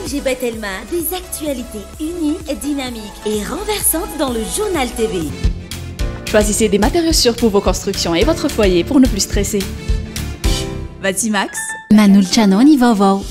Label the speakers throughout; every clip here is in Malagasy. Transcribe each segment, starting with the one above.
Speaker 1: Najib Telma, des actualités uniques, dynamiques et renversantes dans le journal TV.
Speaker 2: Choisissez des matériaux sûrs pour vos constructions et votre foyer pour ne plus stresser. Vatimax,
Speaker 3: Manulcianoni Vovó.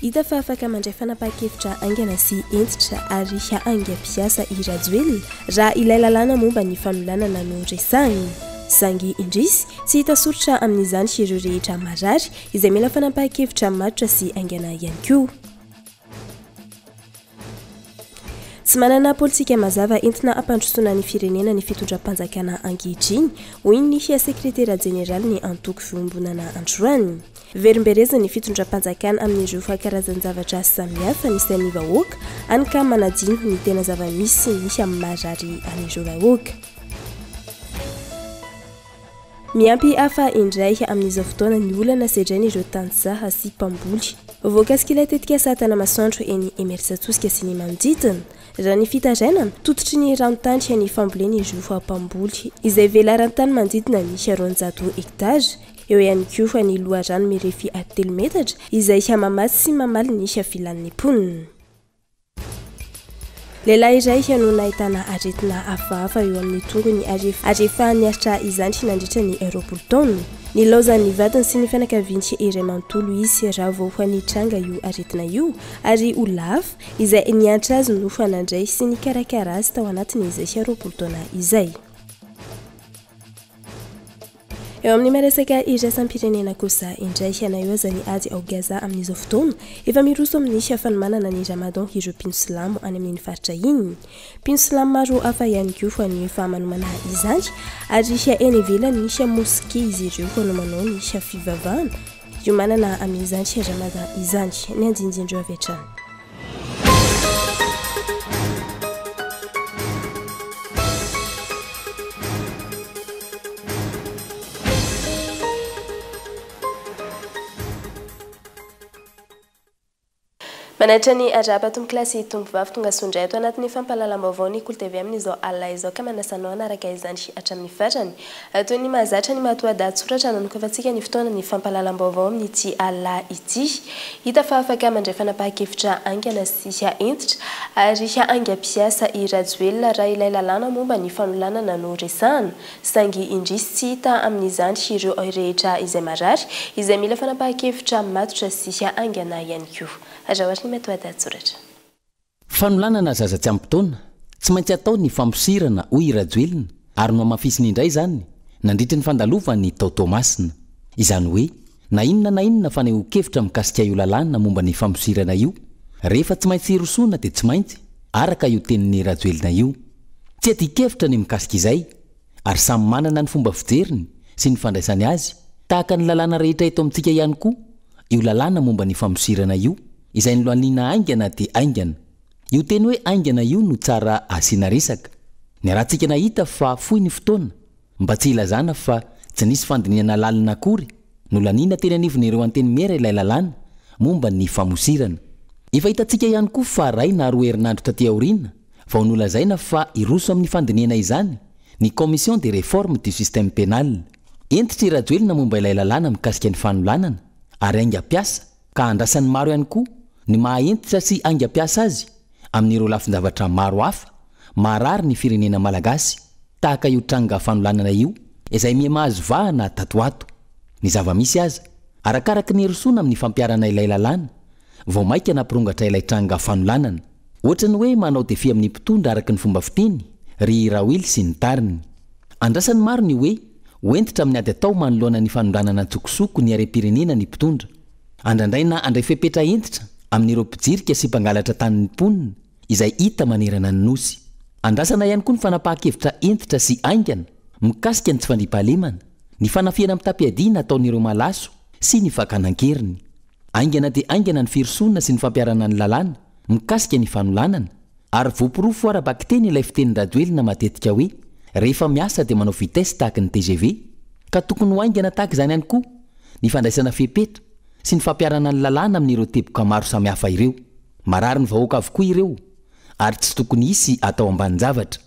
Speaker 4: Hita fa afaka mandray fanapa-kevitra aingana sy entitra ary haingam-piasa i Rajoelina raha ilay lalàna momba ny fanolanana no resahiny. Zangy indrisy tsy hita soritra amin'izany ireo rehetra marary izay mila fanapa-kevitra matotra sy aingana ihany koa. Tsy manana politika mazava entina ampandrosoana ny firenena ny fitondram-panjakana ankehitriny, hoy ny sekretera jeneraly ny antoko fiombonana androany. Verimbereza ny fitondram-panjakana amin'ireo karazan-javatra samihafa nisy ny vahoaka, any ka manadino ny tena zava-misy ny amin'ny marary an'ireo vahoaka. Miampy hafa indray amin'izao fotoana ny olana sedrain'ireo tantsaha sy mpamboly. Voakasik'ilay tetika satana masoandro eny Emersatosika sy ny manodidina. Raha ny fitarainana, tototry ny ranotany ny fambolen'ireo mpamboly izay velarantany manodidina ny 200 hektara. Eo ihany koa ny loharano mirefy 3 metatra izay hamamatsy sy mamaly ny filan'ny mponina. Lehilahy iray no nahitana aretina hafahafa eo amin'ny tongony ary efa niaritra izany nandritra ny roapolo taona. Nilaozan'ny vadiny sy ny fianakaviany iray manontolo izy raha vao nitranga io aretina io ary ho lafo izay nianatra azy no fanandray sy ny karakara azy tao anatin'izay roapolo taona izay. Eo amin'ny maresaka iraisam-pirenena kosa indray hanahiozany ady Aogaza amin'izao fotoana efa miroso amin'ny fanomanana ny Ramadan ireo mpino silamo any amin'ny faritra iny. Mpino silamo maro hafa ihany koa ny famanomana izany ary eny ivelany ny moské izy ireo no manao ny fivavahana io manana amin'izany Ramadan izany ny andinindreo avy hatrany. Manaitra ny araba tombo-klasy tombo-vavy tonga sondray ato anatin'ny fampahalalam-baovao ny Kolo-TV amin'izao alina izao ka manasanao anaraka izany hatramin'ny farany. Toy ny mahazatra ny matoa-dahatsoratra nanokavantsika ny fotoana ny fampahalalam-baovao amin'ity alina ity. Hita fa afaka mandray fanapa-kevitra aingana sy entitra ary haingam-piasa i Rajoelina raha ilay lalàna momba ny fanolanana no resahana. Zangy indrisy tsy hita amin'izany ireo rehetra izay marary izay mila fanapa-kevitra matotra sy aingana ihany koa.
Speaker 5: Fanolanana zaza tsy ampitaona tsy maintsy atao ny famposirana hoy Rajoelina ary no amafisiny indray izany nandritra ny fandalovany tao Tomasina. Izany hoe na inona faneho-kevitra mikasika io lalàna momba ny famposirana io rehefa tsy maintsy rosoana dia tsy maintsy araka io tenin'ny Rajoelina io. Tsy adia-kevitra ny mikasika izay ary samy manana ny fomba fijeriny sy ny fandraisany azy tahaka ny lalàna rehetra eto amintsika ihany koa io lalàna momba ny famposirana io izay ny lohanina aingana dia aingana. Io teny hoe aingana io no tsara asiana resaka. Ny rahantsika nahita fa fohy ny fotoana mba tsy ilazana fa tsy nisy fandinihana lalina akory no lanina teny anivon'ireo anteny mera ilay lalàna momba ny famosirana. Efa hitantsika ihany koa fa ray na roa herinandro taty aoriana vao nolazaina fa iroso amin'ny fandinihana izany ny commission de réforme du système pénal. Entitra i Rajoelina momba ilay lalàna mikasika ny fanolanana ary aingam-piasa ka andrasan'ny maro ihany koa ny mahaentitra sy aingam-piasa azy amin'ireo lafin-javatra maro hafa marary ny firenena malagasy tahaka io tranga fanolanana io izay miha-mahazo vahana tatoato. Ny zava-misy aza arakaraka ny herosoana amin'ny fampiarana ilay lalàna vao maika nampirongatra ilay tranga fanolanana ohatra ny hoe manao defi amin'ny mpitondra araka ny fomba fiteny ry Raoily sy ny tariny. Andrasan'ny maro ny hoe hoentitra amin'ny ady atao manoloana ny fanondranana tsokosoko ny harem-pirenena ny mpitondra. Andrandraina andray fepetra entitra amin'ireo mpijirika sy mpangalatra tanin'ny mponina izay hita manerana ny nosy. Andrasana ihany koa ny fanapa-kevitra entitra sy aingana mikasika ny tsy fandriam-pahalemana, ny fanafiana amin'ny tapiadiana ataon'ireo malaso sy ny fakanan-keriny. Aingana dia aingana ny firosoana sy ny fampiarana ny lalàna mikasika ny fanolanana ary voaporofo arabaka teny ilay fitenin'ny Rajoelina matetika hoe rehefa miasa dia manao vitesse tahaka ny TGV ka tokony ho aingana tahaka izany ihany koa ny fandraisana fepetra sy ny fampiarana ny lalàna amin'ireo teboka maro samihafa ireo. Marary ny vahoaka avokoa ireo ary tsy tokony hisy atao ambanin-javatra.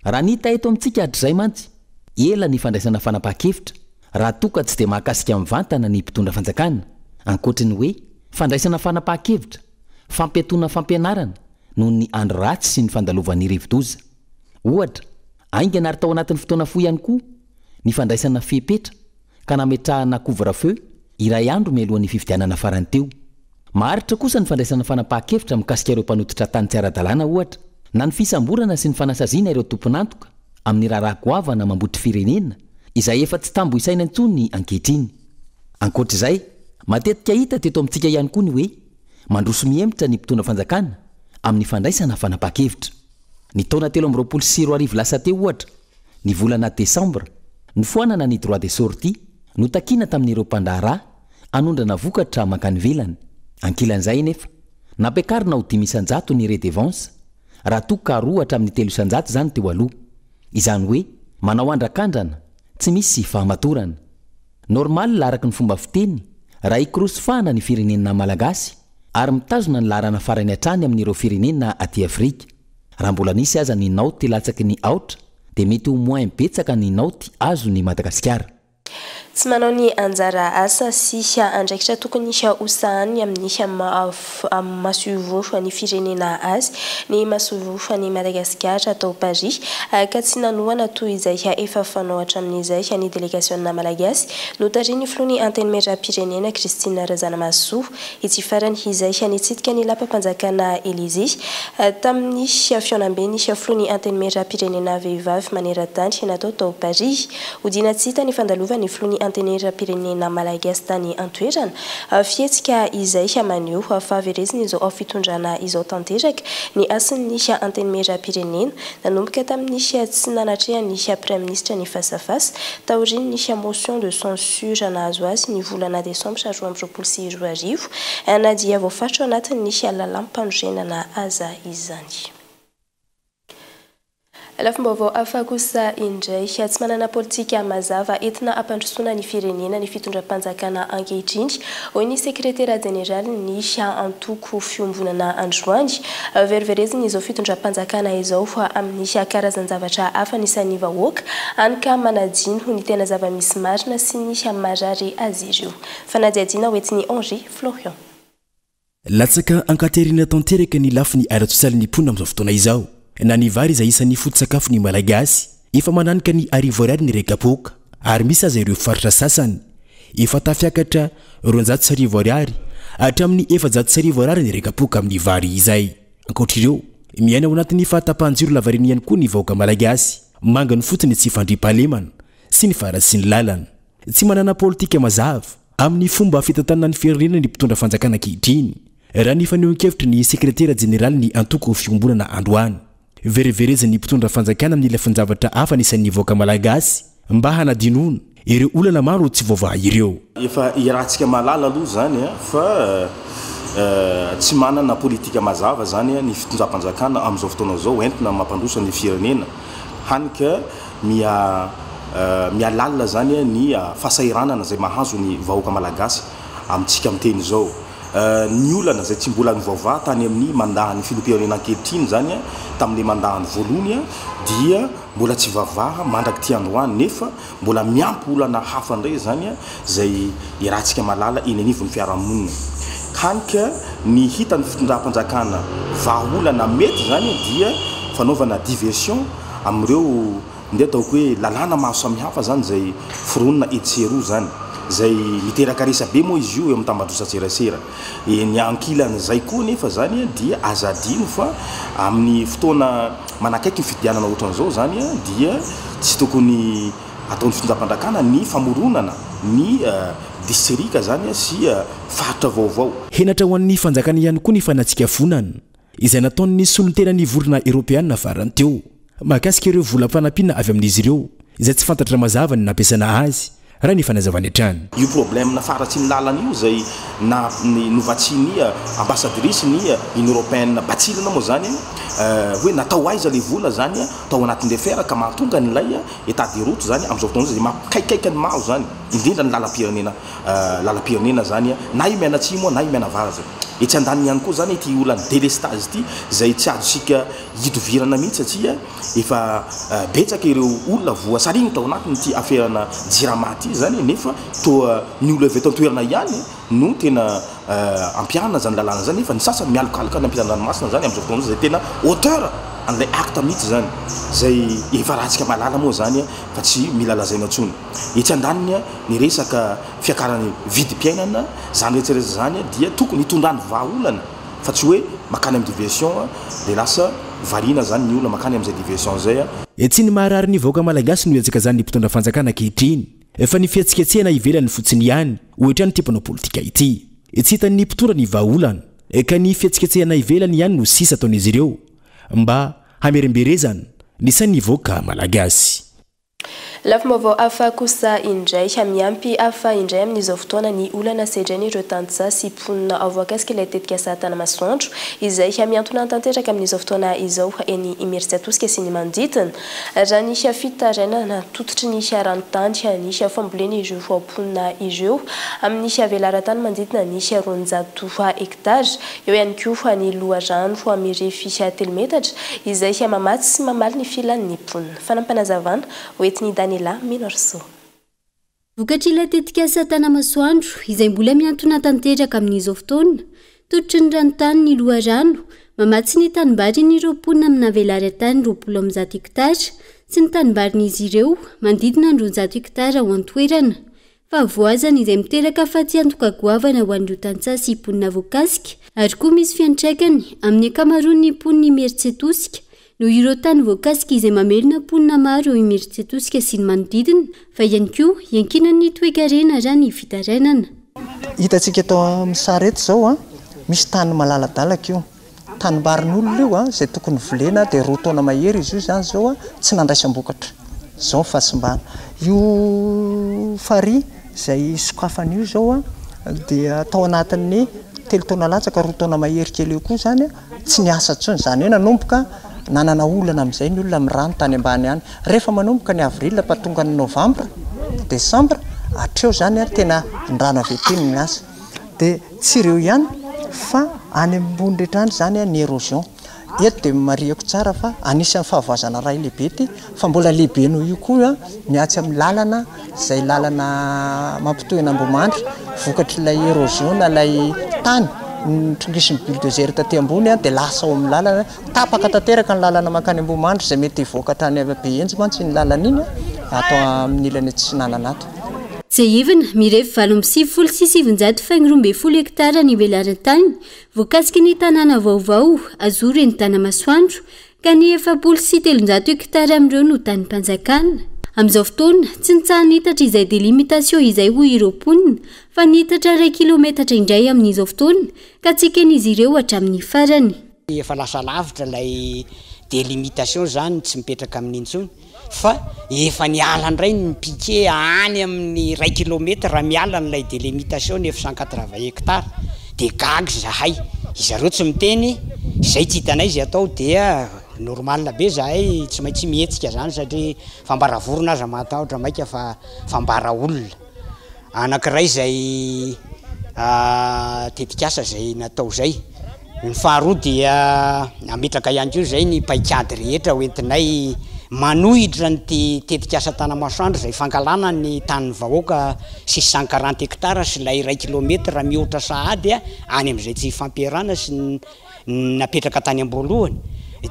Speaker 5: Raha nita eto amintsika hatr'izay mantsy ela ny fandraisana fanapahan-kevitra raha toka tsy dia mahakasika mivantana ny mpitondra fanjakana, ankoatra ny hoe fandraisana fanapahan-kevitra, fampiatoana fampianarana noho ny andro ratsy sy ny fandalovan'ny rivo-doza. Ohatra, aingana ary tao anatin'ny fotoana fohy ihany koa ny fandraisana fepetra ka nametrahana couvre-feu iray andro mialohan'ny fifidianana farany teo. Maharitra kosa ny fandraisana fanapahan-kevitra mikasika ireo mpanototra tany tsy ara-dalàna ohatra, na ny fisamborana sy ny fanasaziana ireo tompon'antoka amin'ny raharaha-goavana mambotry firenena izay efa tsy tambo isaina intsony ankehitriny. Ankoatr'izay, matetika hita teto amintsika ihany koa ny hoe mandroso mihemitra ny mpitondra fanjakana amin'ny fandraisana fanapahan-kevitra. Ny taona 2024 lasa teo ohatra, ny volana Desambra, ny foanana ny droit de sortie notakina tamin'ireo mpandaharaha anondrana vokatra mankany velany. Ankilan'izay nefa, nampiakarina ho 500 ny redevance raha toka rohatra amin'ny 300 zany teo aloha. Izany hoe manao andrakandrana, tsy misy fahamatorana. Normal araka ny fomba fiteny raha ikorosofahana ny firenena malagasy ary mitazona ny laharana farany hatrany amin'ireo firenena aty Afrika. Raha mbola nisy aza ny naoty latsaky ny aotra dia mety ho moins betsaka ny naoty azo ny Madagasikara.
Speaker 4: Tsy manao ny anjara asa sy andraikitra tokony isha usahany amin'ny masuvofa ny firenena azy ny masuvofa ny Madagasikara atao Paris ka tsy nanoana toy izay efa fanao hatramin'izay ny délégation-na malagasy notariny flony anteny mera-pirenena Christine Razanamaso itsy farany izay nitsidika ny lapam-panjakana Élysée tamin'ny fiaonambeny flony anteny mera-pirenena vehivavy maneran-tany natao tao Paris hodina tsy hita ny fandalovany flony antenera-pirenena malagasy tany antoerana fietsika izay maneho fahaverezina izao fitondrana izao tanteraka ny asin'ny antenera-pirenena nanomboka tamin'ny tsy nanatrehan'ny Premier ministre ny fasafasa taoriny ny motion de censure nahazo azy ny volana Desambra 2024 na dia voafaritra anatin'ny lalampandrenana aza izany. Alafumbavo afakosa indray tsy manana politika mazava entina ampandrosoana ny firenena ny fitondram-panjakana ankehitriny hoy ny sekretera general ny antoko fiombonana androany verivereziny izao fitondram-panjakana izao amin'ny karazan-javatra hafa nisan'ny vahoaka anka manadino ny tena zava-misy marina sy ny marary azy ireo. Fanadiadina hoentiny Henri Florian.
Speaker 6: Latsaka ankaterina tanteraka ny lafiny ara-tsosalin'ny mponina amin'izao fotoana izao. Na ny vary izay isan'ny foto-tsakafo ny malagasy efa mananika ny arivo ariary ny rekapoka ary misy aza ireo faritra sasany efa tafiakatra 200 ariary hatramin'ny 400 ariary ny rekapoka amin'ny vary izay. Ankoatr'ireo miaina ao anatin'ny fahatapahan-jiro lavareny ihany koa ny vahoaka malagasy manga ny fotony tsy fandriam-pahalemana sy ny farany sy ny lalana. Tsy manana politika mazava amin'ny fomba fitantanana ny firenena ny mpitondra fanjakana ankehitriny raha ny fanehoan-kevitra ny sekretera jeneraly ny antoko fiombonana androany. Veriverezany mpitondra fanjakana amin'ny lafin-javatra hafa nisan'ny vahoaka malagasy mba hanadinoana ireo olana maro tsy voavaha ireo.
Speaker 7: Efa irahantsika malala aloha zany fa tsy manana politika mazava zany ny fitondram-panjakana amin'izao fotoana zao entina mampandroso ny firenena hanika mialalina zany ny fahasahiranana zay mahazo ny vahoaka malagasy amintsika miteny zao. Ny olana zay tsy mbola nivaovao tany amin'ny mandahan'ny filoham-pirenena ankehitriny zany tamin'ny mandahany voalohany dia mbola tsy vavaha mandraky ty androany nefa mbola miampy olana hafa ndray zany zay irahantsika malala eny anivon'ny fiarahamonina. Kanika ny hitany fitondram-panjakana vahaolana mety zany dia fanaovana diversion amin'ireo ndeha ataoko hoe lalàna maro samihafa zany zay foronina etsero zany zay miteraka resabe moa izy io amin'ny tambadrosa serasera. Ny ankilan'izay koa nefa zany dia azadino fa amin'ny fotoana manakaiky ny fidianana ohatran'izao zany dia tsy tokony ataon'ny fitondram-panjakana ny famoronana ny distrika zany sy faritra vaovao.
Speaker 6: Henatra ho an'ny fanjakana ihany koa ny fanatsika fonana izay nataon'ny solontenan'ny vorona Europeana farany teo mahakasika ireo volam-panampiana avy amin'izy ireo izay tsy fantatra mazava ny nampiasana azy raha ny fanazavany atrany
Speaker 7: io problème na faratsy ny lalana io zay na ny novatsiny ambassadrice ny Union européenne batsilana moa zany hoe natao aiza le vola zany tao anatin'le fera ka mahatonga nylay état de route zany am'izao fotoana zay makaikaiky ny maro zany indrindra ny lalam-pirenena zany na io miana atsimo na io miana avaraza etsy andaniny ihany koa zany ty olany délestage ty zay tsy azosika hitovirana mihitsy satria efa betsaka ireo olona voasarigny tao anatiny ty aferana jirama ty zany nefa toa ny olo avy eto antoerana ihany no tena ampiana zany lalàna zany efa ny sasany mialokaloka ny ampiana-dranomasina zany am'izao fotoana zay tena auteur an'ilay acte mihitsy zany zay efa rahatsika malala moa zany fa tsy mila lazaina antsony etsy andaniny ny resaka fiakarany vidim-piainana zany rehetrarehetra zany dia tokony hitondrany vahaolana fa tsy hoe makany amin'ny diversion de lasa varina zany ny olona makany amin'izay diversion zay
Speaker 6: tsy ny maharary ny vahoaka malagasy no etsaka zany ny mpitondra fanjakana ankehitriny efa ny fihetsiketsehana ivelany fotsiny ihany ohatra ny tipana politika ity tsy hitan'ny mpitondra ny vahaolana ka ny fihetsiketsehana ivelany ihany no sisa ataon'izy ireo mba hamerimberezana ny sany voaka malagasy
Speaker 4: lafim-baovao afa kosa indray miampy afa indray amin'izao fotoana ny olana sedrany ireo tantsa sy ponina avoakasika ilay tetika asa Tanamasoandro izay miantona tanteraka amin'izao fotoana izao eny Immersy Atosika sy ny manodidina raha nisy fitaraina natototry ny ranontany nisy fambolena ireo ponina ireo amin'ny avelaran-tany manodidina nisy 200 hektara eo ihany koa ny loharano mirefy 3 metatra izay mamatsy sy mamaly ny filan'ny ponina fanampanazavana hoetiny Daniela Minorso.
Speaker 3: Vokatry ilay tetika asa Tanamasoandro izay mbola miantona tanteraka amin'izao fotoana tototry ny ranontany ny loharano mamatsy ny tanimbary ponina amina avelaran-tany 20 hektara sy ny tanimbarin'izy ireo manodidina 200 hektara ho antoerana fa voazana izay miteraka faty antoka-goavana ho an'ireo tantsa sy ponina voakasika ary koa misy fiantraikany amin'ny ankamaroan'ny ponina Immersy Atosika no ireo tany voakasika izay mamelona ponina maro eo Immersy Atosika sy ny manodidina fa ihany koa iankinan'ny toe-karena raha ny fitarainana.
Speaker 8: Hitantsika eto amin'ny sary eto zao misy tany malaladalaka io tanimbarin'olona io zay tokony volena dia 2 taona mahery izy io zany zao tsy nandraisam-bokatra zao fahasimbana io fary zay sokafan'io zao dia atao anatin'ny 3 taona latsaka 2 taona mahery kely eo koa zany tsy niasa tsony zany hoe nanomboka nanana olana amin'izay ny olona mirano tany ambany ihany rehefa manomboka ny avril patonga ny novambra desambra hatreo zany tena ndrano avy etiny ny asa dia tsy ireo ihany fa any ambony rehetrany zany ny érosion eto dia mariako tsara fa anisan'ny fahavoazana ray lehibe ty fa mbola lehibe noho io koa miatsy amin'ny lalana zay lalana mampitohy Ambomandry vokatry ilay érosion na ilay tany trongisin'ny bulldozer taty ambony dia lasa ao amin'ny lalana tapaka tanteraka ny lalana makany Ambomandry zay mety hivoaka trany Behenjy mantsy ny lalana iny atao amin'ny ilany tsy nananato
Speaker 3: zay evina mirefy 7,712 hektara ny velaran-tany voakasika ny tanàna vaovao Azoro ny Tanamasoandro ka ny 7,300 hektara amin'ireo no tany mpanjakana. Amin'izao fotoana tsy nitsahana hitatra izay délimitation izay ho ireo ponina fa nitatra 2 kilometatra indray amin'izao fotoana ka tsy eken'izy ireo hatramin'ny farany.
Speaker 9: Efa lasa lavitra ilay délimitation zany tsy mipetraka amin'iny intsony fa efa niala indray ny piqué any amin'ny 2 kilometra raha miala n'ilay délimitation 980 hektara dia gagy zahay izareo tsy miteny izay tsy hitanay izy atao dia normal be zahay tsy maintsy mihetsika zany satria fambaravoro aza matahotra maika fa fambara olona anankiray zay tetikasa zay natao zay ny faharoa dia ametraka ihany koa zay ny paikady rehetra hoentinay manohitra ny tetikasa Tanamasoandro zay fangalana ny tany vahoaka 640 hektara sy lay 1 kilometra mihoatra sahady any amin'izay tsy fampiarana sy napetraka tany am-boalohany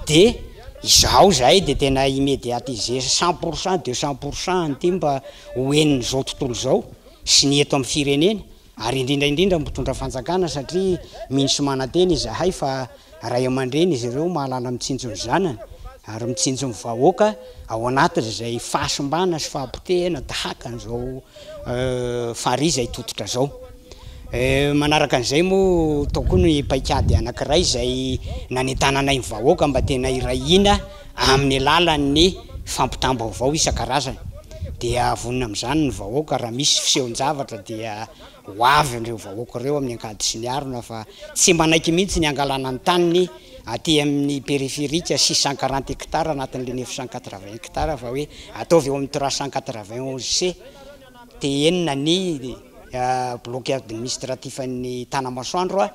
Speaker 9: dia izaho zahay dia tena immédiatiser 100% 200% ny mba hoeniny zao tontolo zao sy ny eto amin'ny firenena ary indrindra mitondra fanjakana satria mihintsy mananteny izahay fa ray aman-dreny izy ireo mahalala mitsinjony zanany ary mitsinjony vahoaka ao anatiny zay fahasimbana sy fahampotehana tahaka an'izao fary izay tototra zao. Manaraka an'izay moa tokony paikady anankiray zay nanentananay ny vahoaka mba tena irahina amin'ny alalan'ny fampitam-baovao isan-karazany dia vonina amin'izany ny vahoaka raha misy fisehon-javatra dia ho avy ireo vahoaka ireo amin'ny ankady sy ny arona fa tsy manaiky mihitsy ny angalana ny taniny aty amin'ny périférika 640 hectares anatin'le 980 hectares fa hoe ataovy eo amin'ny 391 C dia enina ny bloc administratif ny Tanamasoandro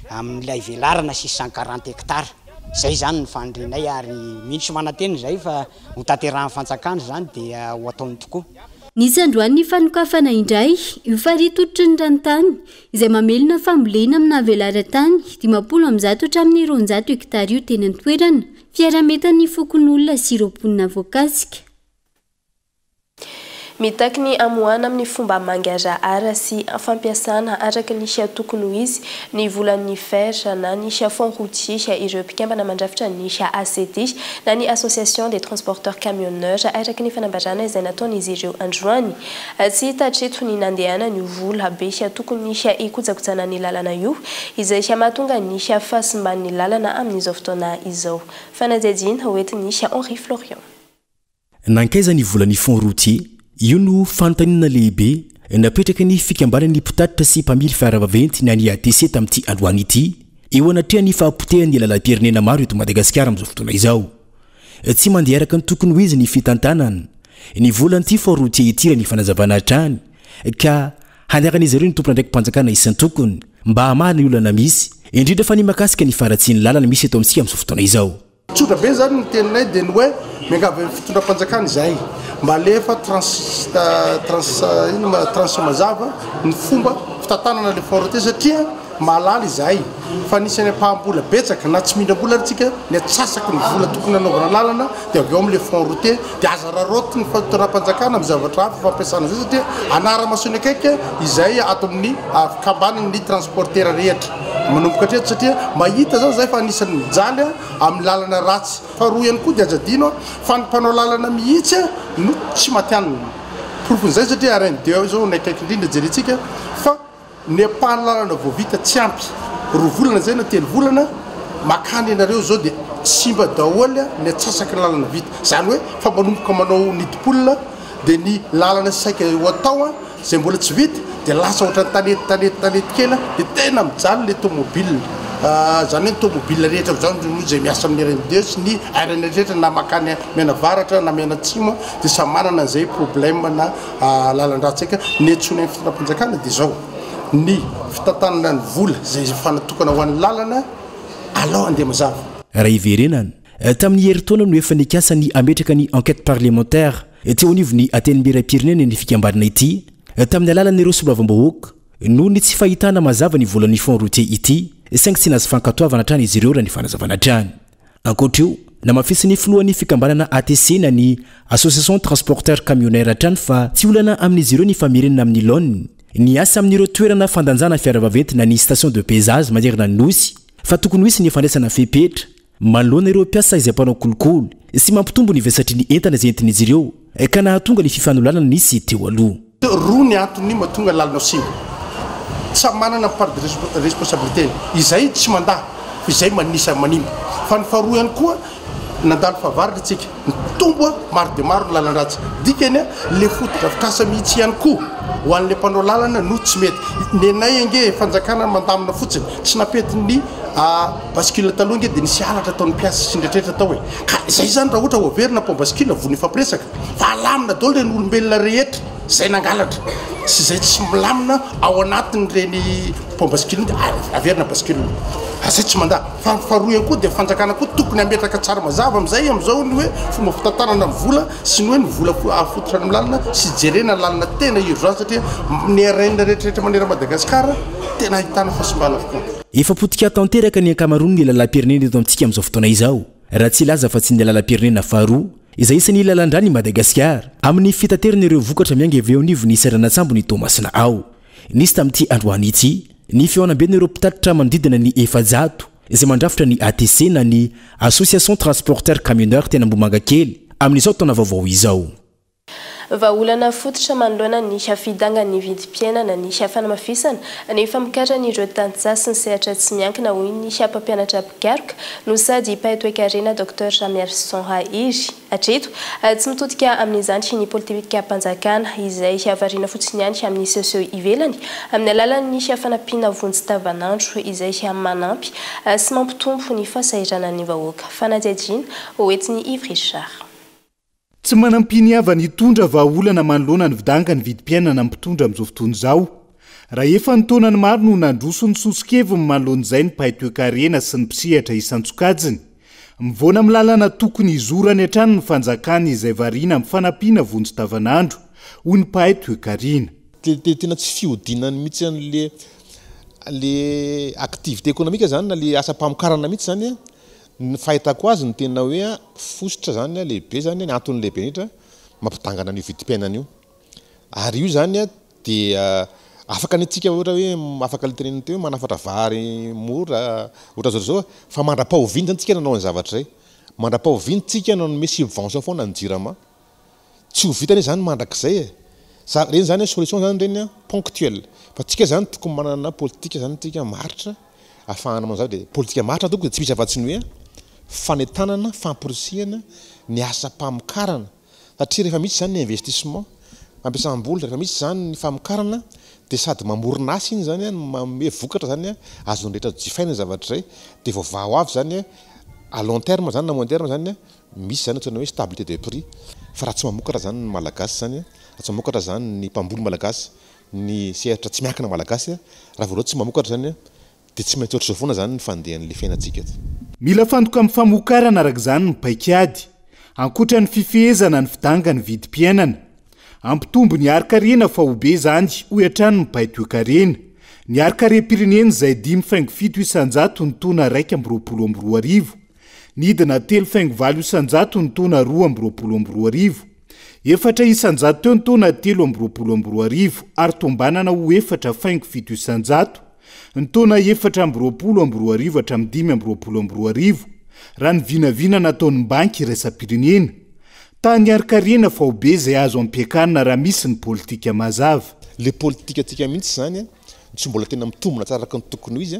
Speaker 9: amin'ilay velarana 640 hectares zay zany ny fandrinay ary mihitsy manateny zay fa ho taterahan'ny fanjakana zany dia ho ataony tokoa.
Speaker 3: Nisy androany ny fanokafana indray io faritotry ny ranontany izay mamelona fambolena amina velaran-tany 50 hatramin'ny 200 hektara io teny an-toerana fiarametan'ny fokon'olona sy roponina voakasika.
Speaker 4: Mitaky ny amoana amin'ny fomba mangarahara sy fampiasana araka ny tokony ho izy ny volan'ny fer na ny fond routier ireo mpikambana mandrafitra ny ACT na ny association des transporteurs camionneurs araka ny fanambarana izay nataon'izy ireo androany tsy tatreto ny nandehana ny vola be tokony ikojakojana ny lalana io izay mahatonga ny fahasimban'ny lalana amin'izao fotoana izao. Fanadihadiana hoentin'ny Henri Florian.
Speaker 6: Nankaiza ny volan'ny fond routier io no fantanina lehibe napetraka ny fikambanany mpitatitra sy mpamily fiaravaventy na ny ATC tamin'ity androany ity eo anatrehan'ny fahapotehan'ny lalam-pirenena maro eto Madagasikara amin'izao fotoana izao. Tsy mandeha araka ny tokony ho izy ny fitantanana ny volan'ity fond routier ity raha ny fanazavana hatrany ka handeakan'izy ireo ny tompona ndraiky mpanjakana isan'ny tokony mba hamahana ny olana misy indrindra fa ny makasika ny faratsiany lalana misy eto amintsika amin'izao fotoana izao.
Speaker 10: Tsotra be zany ny teninay dia ny hoe miangavy fitondram-panjakana izay mba alefa transmazava ny fomba fitantanana le fond routier satria malala izay fa nisy any mpahambola betsaka na tsy mindram-bola aritsika ny atsasaky ny vola tokony anaovana lalana dia avy eo amin'le fond routier dia aza raroty ny fitondram-panjakana amin'ny zavatra hafa fampiasana zay satria anara-masony akaiky izay ato amin'ny fikambanany ny transporteur rehetra manomboka hatreto satria mahita zao zay fa anisan'ny mijaly amin'ny lalana ratsy fa roa ihany koa dia ajadino fa ny mpanao lalana mihitsy no tsy matianina profon'izay satria arainy deo zao naikaiky indrindra jerentsika fa ny apahany lalana vao vita tsy ampy roa volana zay na telo volana makany ianareo zao dia simba daholy ny atsasaky ny lalana vita zany hoe fa manomboka manao nidipolina dia ny lalana saika ho atao zay mbola tsy vita dia lasa ohatra tanety kely dia tena mijaly le tomobile zany hoe ny tomobile rehetra zany zay miasa amin'ny RN2 sy ny RN rehetra na makany miana varatra na miana tsimo dia samy manana an'izay problème na lalan-dratsaika ny antsony amin'ny fitondram-panjakana dia zao ny fitantanana ny vola zay fanatokana ho an'ny lalana alao andeha mazava.
Speaker 6: Raha iverenana tamin'ny herintaona no efa nikasa ny ametraka ny enquête parlementaire teo anivony Antenimieram-pirenena ny fikambanana ity tamin'ny alalan'ireo solovam-bahoaka no ny tsy fahitana mazava ny volan'ny fond routier ity saingy tsy nahazo fankatoavana hatrany izy ireo raha ny fanazavana hatrany. Ankoatr'io namafisy ny filohan'ny fikambanana ATC na ny association transporteur camionneur hatrany fa tsy olana amin'izy ireo ny famerenana amin'ny laoniny ny asa amin'ireo toerana fandanjana fiaravaventy na ny station de pesage manjerina ny nosy fa tokony hisy ny fandraisana fepetra manoloana ireo mpiasa izay mpanao kolokolo sy mampitombo ny vesatry ny entana izay entin'izy ireo ka nahatonga ny fifanolanana nisy teo aloha.
Speaker 10: Roa ny antony mahatonga lalana simba tsy manana part de responsabilité izay tsy mandaha izay manisa manimba fa ny faharoa ihany koa nandalo fahavaratra tsika mitombo maro dia maro ny lalan-dratsy dikany le fotodrafikasa mihitsy ihany koa ho an'le mpanao lalana no tsy mety nenay ange fanjakana mandamina fotsiny tsy napety ny baskile taloha nge dia nisy alatra ataon'ny mpiasa sy ndretrretra atao hoe ka izay zany raha ohatra hoaverina po baskile vony fampiresaka fa alamina daholo reny olombelona rehetra zay nangalatra sy zay tsy milamina ao anatiny reny pombaskile averina baskile zay tsy mandaa fa faharoa ihany koa dia fanjakana koa tokony ametraka tsara mazava amin'izay amin'izao ny hoe fomba fitantanana ny vola sy ny hoe ny vola afototra ny lalana sy jerena lalana tena urgence satria ny araina rehetrarehetra manera Madagasikara tena ahitana fahasimbana avokoa.
Speaker 6: Efa potika tanteraka ny ankamaroany ny lalam-pirenena eto amintsika amin'izao fotoana izao raha tsy laza fa tsy ny lalam-pirenena faharoa izay isan'ny lalan-drany Madagasikara amin'ny fitateran'ireo vokatra mianga avy eo anivony ny Saranatsambo ny Tomasina ao nisy tamin'ity androany ity ny fihaonam-ben'ireo mpitatitra manodidina ny 700 izay mandrafitra ny ATC na ny association transporteur camionneur tena Mboimanga kely amin'izao taona vaovao izao.
Speaker 4: vaolana fototra manoloana ny hafidangany vidim-piainana ny hafanamafisana nefa mikatra ny ireo tanjasy ny sehatra tsy miankina hoy ny hampampianatra Pigaroka no sady paitoekarena Dr Jamerson Hairy atreto tsy mitodika amin'izany ny politika mpanjakana izay havariana fotsiny ihany amin'ny sosio ivelany amin'ny alalan'ny hafanampiana vonjy tavanandro izay manampy sy mampitombo ny fahasahiranany ny vahoaka fanadihadina hoentiny Yves Richard.
Speaker 11: Tsy manampiny avany hitondra vahaolana manoloana ny vidangany vidim-piainana mpitondra amin'izao fotoana izao. Raha efa ny taonany maro no nandroso ny sosikeviny manoloan'izay ny paitoekarena sy ny mpisehatra isan-tsokajiny. Mivoana amin'ny lalana tokony hizorany hatrany ny fanjakana izay variana amin'ny fanampiana vonjy tavanandro hoy ny paitoekarena.
Speaker 12: Tena tsy fiodinany mihitsy le activité économique zany na le asa pamokarana mihitsy zany ny fahitako azy ny tena hoe fosotra zany lehibe zany ny antony lehibe nitra mampitangana ny vidim-piainana io ary io zany dia afaka ny tsika ohatra hoe afaka litreniny teo manafatra vary mora ohatra zao fa mandra-pahoviny zany tsika nanao ny zavatra zay mandra-pahoviny tsika nanao ny subvention foana ny jirama tsy ho vitany zany mandrakizay reny zany solution zany reny ponctuelle fa tsika zany tokony manana politika zany tsika maritra afahana manao zavatra politika maritra tokony tsy misy afa-tsy ny hoe fanetanana famporisihana ny asa pamokarana satria rehefa misy zany ny investissement ampiasam-bola rehefa misy zany ny famokarana dia sady mamorona asa iny zany manome vokatra zany azony rehetra jifaina zavatra zay dia vaovao avy zany à long terme zany na moyen terme zany misy zany atao hoe stabilité de prix fa raha tsy mamokatra zany ny malagasy zany raha tsy mamokatra zany ny mpamboly malagasy ny sehatra tsy miankina malagasy raha vao tsy mamokatra zany dia tsy maintsy ohatr'izao foana zany ny fandehan'le fiainantsika.
Speaker 11: Mila fantoka amin'ny famokarana araka izany ny paikady ankoatra ny fifehezana ny fidangany vidim-piainana ampitombo ny arikarena fa ho be zany hoy hatrany ny paitoekarena ny arikare-pirenena izay 5.7 isanjato ny taona 1.22 ny hidina 3.9 isanjato ny taona 2.22 efatra isanjato teo ny taona 3.22 ary tombanana ho 4.7 isanjato ny taona 4.22 hatramin'ny 5.22 raha ny vinavina nataon'ny banky iraisam-pirenena tany arikarena fa ho be izay azo ampiakarina raha misy ny politika mazava.
Speaker 12: Le politika tsika mihitsy zany tsy mbola tena mitombona tsara araka ny tokony ho izy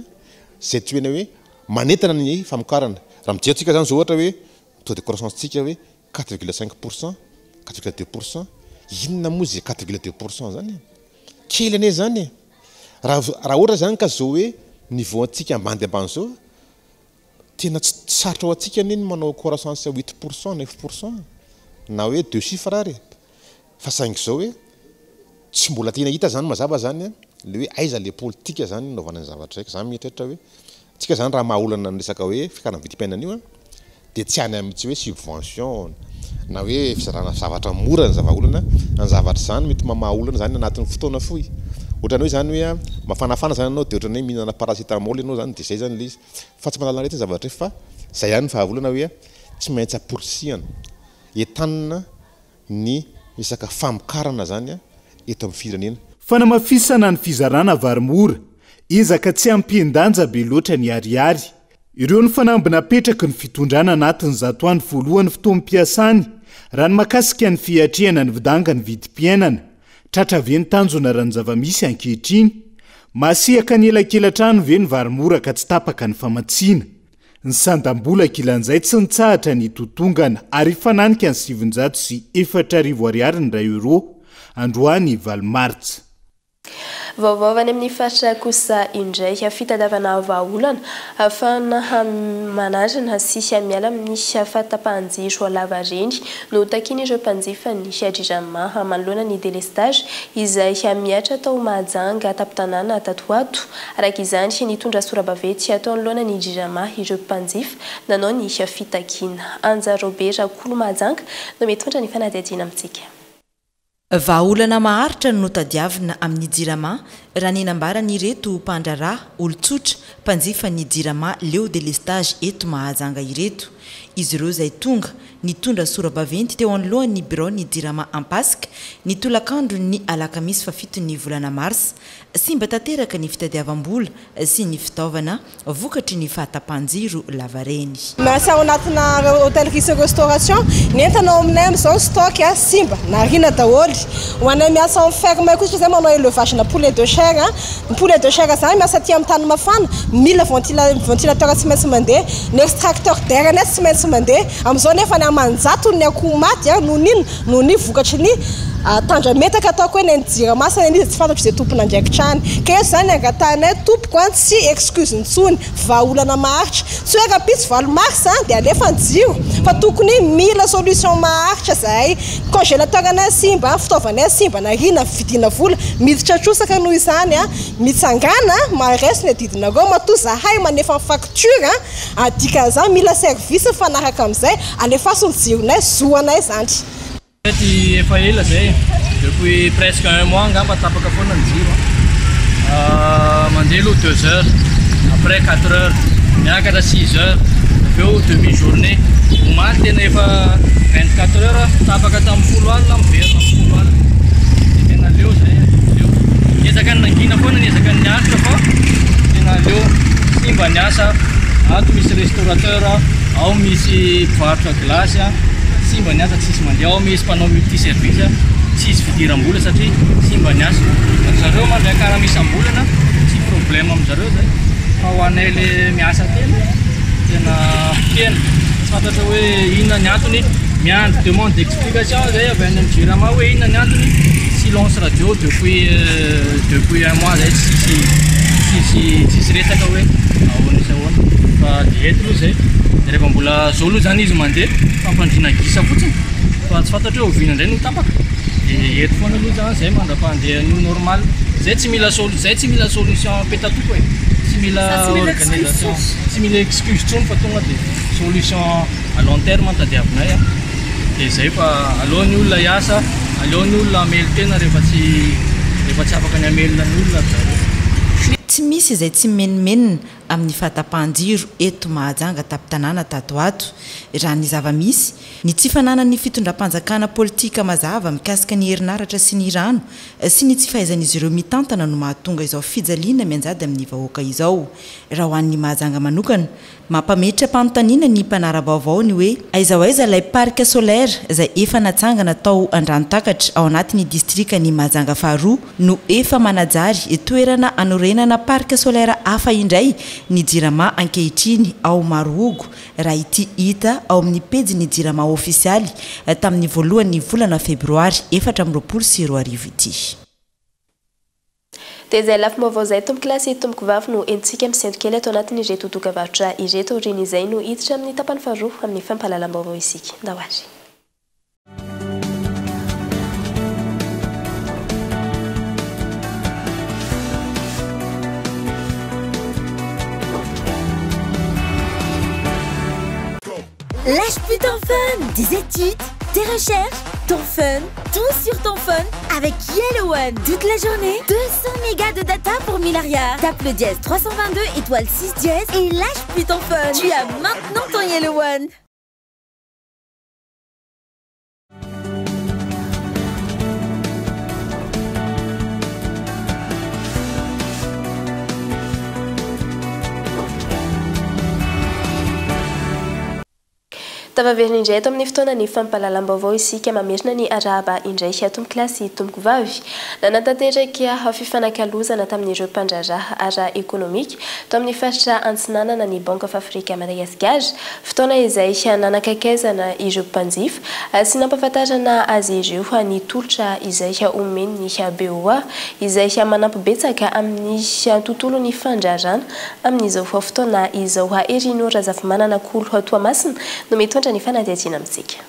Speaker 12: zay toena hoe manentana ny famokarana raha mijery tsika zany zao ohatra hoe taux de croissance tsika hoe 4,5%, 4,2%, inona moa zay 4,2% zany kely ane zany raha ohatra zany ka zao hoe niveau antsika ambany ambany zao tena tsy sarotra ho antsika neny manao croissance 8%, 9% na hoe 2 chiffres ary fa saingy zao hoe tsy mbola tena hita zany mazava zany le hoe aiza le politika zany naovana ny zavatra raiky zany mietratra hoe tsika zany raha mahaolana ny resaka hoe fikarana vidim-piainana io dia tsy any amin'itsy hoe subvention na hoe fizarana zavatra mora ny zavaolana ny zavatra zany mety mamahaolana zany anatin'ny fotoana fohy ohatrany hoe zany hoe mafanafana zany anao dia ohatrany hoe mihinana paracetamol ianao zany dia zay zany le izy fa tsy manalana rehetra zavatra fa zay ihany ny fahavolana hoe tsy maintsy aporisihana entanina ny resaka famokarana zany eto amin'ny firenena.
Speaker 11: Fanamafisana ny fizarana varimora ezaka tsy ampiendanja be loatra ny ariary ireo ny fanambina petraka ny fitondrana anatin'ny zatoany voalohany fotoam-piasany raha ny makasika ny fiatrehana ny vidangany vidim-piainana tratra ve ny tanjona raha ny zava-misy ankehitriny masehaka ny elakelan-trano ve ny varimora ka tsy tapaka ny famatsiana ny sandam-bola kilan'izay tsy nitsahatra ny totongana ary fananika ny 704 ariary ny €1 androany Valmartsa.
Speaker 4: Vaovavany amin'ny faritra kosa indray fitadiavana vahaolana ahafahana manarina sy miala amin'ny fahatapahan-jiro lavareny no takiany ireo mpanjifa ny adrirama manoloana ny délestage izay miatra tao Mahajanga tapitanana Tatoato araka izany nitondra sorabavety atao anoloana ny adrirama ireo mpanjifa nanao ny fitakiana Anja Robert Kolo Mahajanga no mitondra ny fanadihadiana amintsika.
Speaker 13: Vahaolana maharitra no tadiavina amin'ny jirama raha ninambarany ireto mpandrarà olotsotra mpanjifa ny jirama leo délestage eto Mahajanga ireto izy ireo izay tonga nitondra sorabaventy teo anolohan'ny bureau ny Jirama Ampaska ny tolakandro ny alakamisy fa 7 ny volana mars sy mba tanteraka ny fitadiavam-bola sy ny fitaovana vokatry ny fahatapanjiro lavareny.
Speaker 14: Miasa ao anatina hôtellerie sy restauration ny entanao aminay am'izao stock simba na rina daholy ho anay miasa amin'ny ferme kosa zay manao élevage na poulet de chair ny poulet de chair zany miasa aty amin'ny tany mafana mila ventilateur tsy maintsy mandeha ny extracteur d'air ny tsy maintsy mandeha am'izao nefa ny amanjato ny akoho maty noho ny vokatry ny tandrametaka ataoko hoe ny Jirama izy tsy fantatro izay tompony andraikitrany ka zany angatanay tompoko tsy excuse ntsony vaolana maharitra tsy hoe rapisy valo-mars dia alefa njiro fa tokony mila solution maharitra zahay congélateur anay simba fitaovanay simba na rina vidina vola miditra trosaka noho izany mitsangana mareso ny didinareo matoa zahay manefa facture dikan'izany mila service fanaraka amin'izay alefasony jironay zoanay zany.
Speaker 15: Efa ela zay depuis presque un mois ngamba tapaka foana ny jiro mandeha aloha 2 heures après 4 heures miakatra 6 heures eo demi-journée omaly tena efa 24 heures tapaka tamin'ny folo alina miverina amin'ny folo alina tena leo zay leo niezaka ny nangina foana niezaka ny atotra fa tena leo simba ny asa ato misy restaurateur ao misy mpivarotra glace simba ny asa tsisy mandeha ao misy mpanao multi service tsisy fidiram-bola satria simba ny asa zareo mandray karaha misy ambolana tsy problème amin'zareo zay fa ho anay le miasa tena tsy fantatra hoe inona ny antony miandry demande d'explication zay avy any amin'ny Jirama hoe inona ny antony silence radio depuis un mois zay tsisy resaka hoe ahoana izy ahoana fa diety aloha zay rehefa mbola zao aloha zany izy mandeha fampandrina gisa fotsiny fa tsy fantatra hoe ovina indray no tapaka dia eto foana aloha zany zay mandra-pandehan'io normal zay tsy mila solution petatoko e tsy mila organisation tsy mila excuse tsony fa tonga dia solution à long terme tadiavinay dia zay fa alohan'ny olona hiasa alohan'ny olona amely tena rehefa tsy afaka ny amelona ny olona zareo
Speaker 13: tsy misy izay tsy menimenina amin'ny fahatapan-jiro eto Mahajanga tapitanàna tato ato raha ny zava-misy ny tsy fananany fitondram-panjakana politika mazava mikasika ny herinaratra sy ny rano sy ny tsy fahaizan'izy ireo mitantana no mahatonga izao fijaliana mianjady amin'ny vahoaka izao raha ho an'ny Mahajanga manokana mampametra mpanontaniana ny mpanara-baovao ny hoe aiza ho aiza ilay parc solaire izay efa natsangana tao Andranotakatra ao anatin'ny distrika ny Mahajanga faharoa no efa manajary toerana anorenana parc solaire hafa indray ny Jirama ankehitriny ao Marohogo raha ity hita ao amin'ny pejy ny Jirama ofisialy tamin'ny voalohan'ny volana febroary 2024 ity.
Speaker 4: Dia zay lafim-baovao zay tompo klasy tompoko vavy no entsika misentokely ato anatin'ny ireto toka-varotra ireto riny izay no hiditra amin'ny tapany faharoa amin'ny fampahalalam-baovao isika. Ndahoary.
Speaker 1: Lâche plus ton fun, des études, des recherches, ton fun, tout sur ton fun avec Yellow One. Toute la journée, 200 mégas de data pour 1000 arrières. Tape le dièse 322 étoile 6 dièse et lâche plus ton fun. Tu as maintenant ton Yellow One.
Speaker 4: Tavaverina indray eto amin'ny fotoana ny fampahalalam-baovao isika mamerina ny arahaba indray tompo klasy tompoko vavy nanatanteraka fifanakalozana tamin'ireo mpandraraha ara-ekonomika to amin'ny faritra Antsinanana ny Banque of Africa Madagascar fotoana izay nanakakaizana ireo mpanjifa sy nampahafantarana azy ireo ny tolotra izay omeny ny BOA izay manampibetsaka amin'ny tontolon'ny fandrarana amin'izao fotoana izao Erinora Zafimananakolo Toamasina no mitondra ny fanadihadiana amintsika.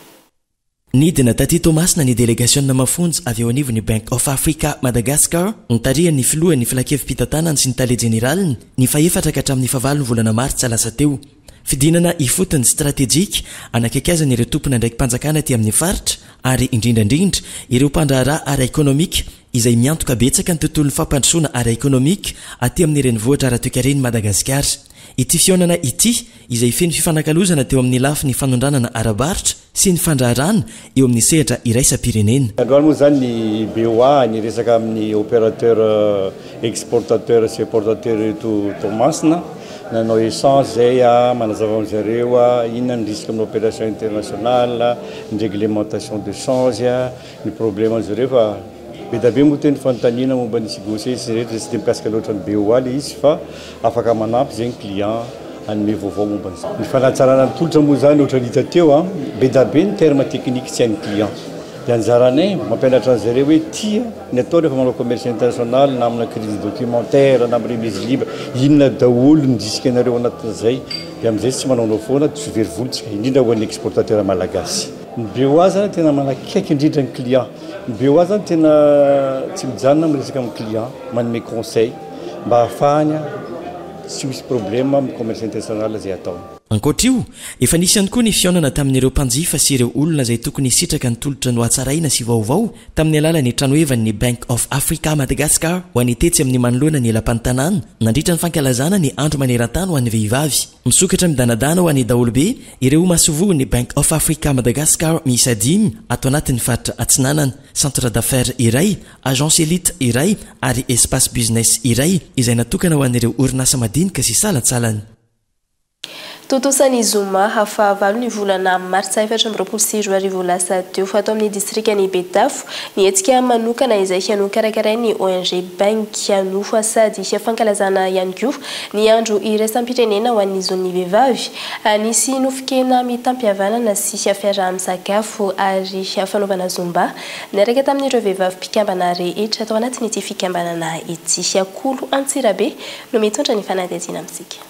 Speaker 16: Nidina taty Tomasina ny délégation mafonjy avy eo anivon'ny Bank of Africa Madagascar nitarihany filohan'ny filakevim-pitantanany sy ny tale generaliny ny faefatra hatramin'ny fahavalon'ny volana Martsa lasa teo. Fidinana ifotony stratégique anakakaizana ireo tompona ndraiky mpanjakana ty amin'ny faritra ary indrindrandrindra ireo mpandraharaha ara-ekonomika izay miantoka betsaka ny tontolon'ny fampandrosoana ara-ekonomika aty amin'ny renivohitra ara-toekareny Madagasikara. Ity fionana ity izay feno fifanakalozana teo amin'ny lafiny fanondranana arabaritra sy ny fandraharana eo amin'ny sehatra iraisam-pirenena.
Speaker 17: Androany moa zany ny BOA ny resaka amin'ny opérateur exportateur sy importateur eto Toamasina nanao essence zay manazava amin'zareo inona ny risque amin'ny opération internationale, ny réglementation de change, ny problème an'zareo fa be da be moa teny fanontaniana momba ny négocier sy rehetra tsy de mikasika loatra ny BOA le izy fa afaka manampy zegny client anome vaovao momba an'izay. Ny fanatsarana ny tolotra moa zany ohatra hita teo be da be ny terme technique tsy hain'ny client. Dia anjaranay mampianatra an'zareo hoe tia ny atao rehefa manao commerce international na amina crédit documentaire na amin'ny remise libre inona daholo ny disika anareo anatin'izay dia amin'izay tsy manao foana tsy very volontsika indrindra ho an'ny exportateur malagasy. Ny BOA zany tena manakaiky indrindra ny client. Ny BOA zany tena tsy mijanona miresaka amin'ny client manome conseil mba ahafahany tsy misy problème amin'ny commerce international zay ataony.
Speaker 16: Ankoatra io, efa nisy ihany koa ny fiaonana tamin'ireo mpanjifa sy ireo olona izay tokony sitraka ny tolotra no hatsaraina sy vaovao tamin'ny alalan'ny tranohevan'ny Bank of Africa Madagascar ho an'ny tetsy amin'ny manoloana ny elampany-tanàna nandritra ny fankalazana ny andro maneran-tany ho an'ny vehivavy. Misokatra midanadana ho an'ny daholobe ireo masovoan'ny Bank of Africa Madagascar miisa 10 ato anatin'ny faritra Atsinanana, centre d'affaires iray, agence élite iray ary espace business iray izay natokana ho an'ireo orinasa madinika sy salatsalany.
Speaker 4: Totosany Zuma hafahavalo ny volana martsa 2024 lasa teo ato amin'ny distrikany Betafo ny hetsika manokana izay hianokarakarainy ny ONG Bank hianofa sady hifankalazana ihany koa ny andro iraisam-pirenena ho an'ny zony vehivavy. Nisy nofokena mitampihavanana sy hiafiara amin'ny sakafo ary fanaovana zumba niaraka tamin'ireo vehivavy mpikambana rehetra atao anatin'ity fikambanana ity. Akolo Antsirabe no mitondra ny fanadihadiana amintsika.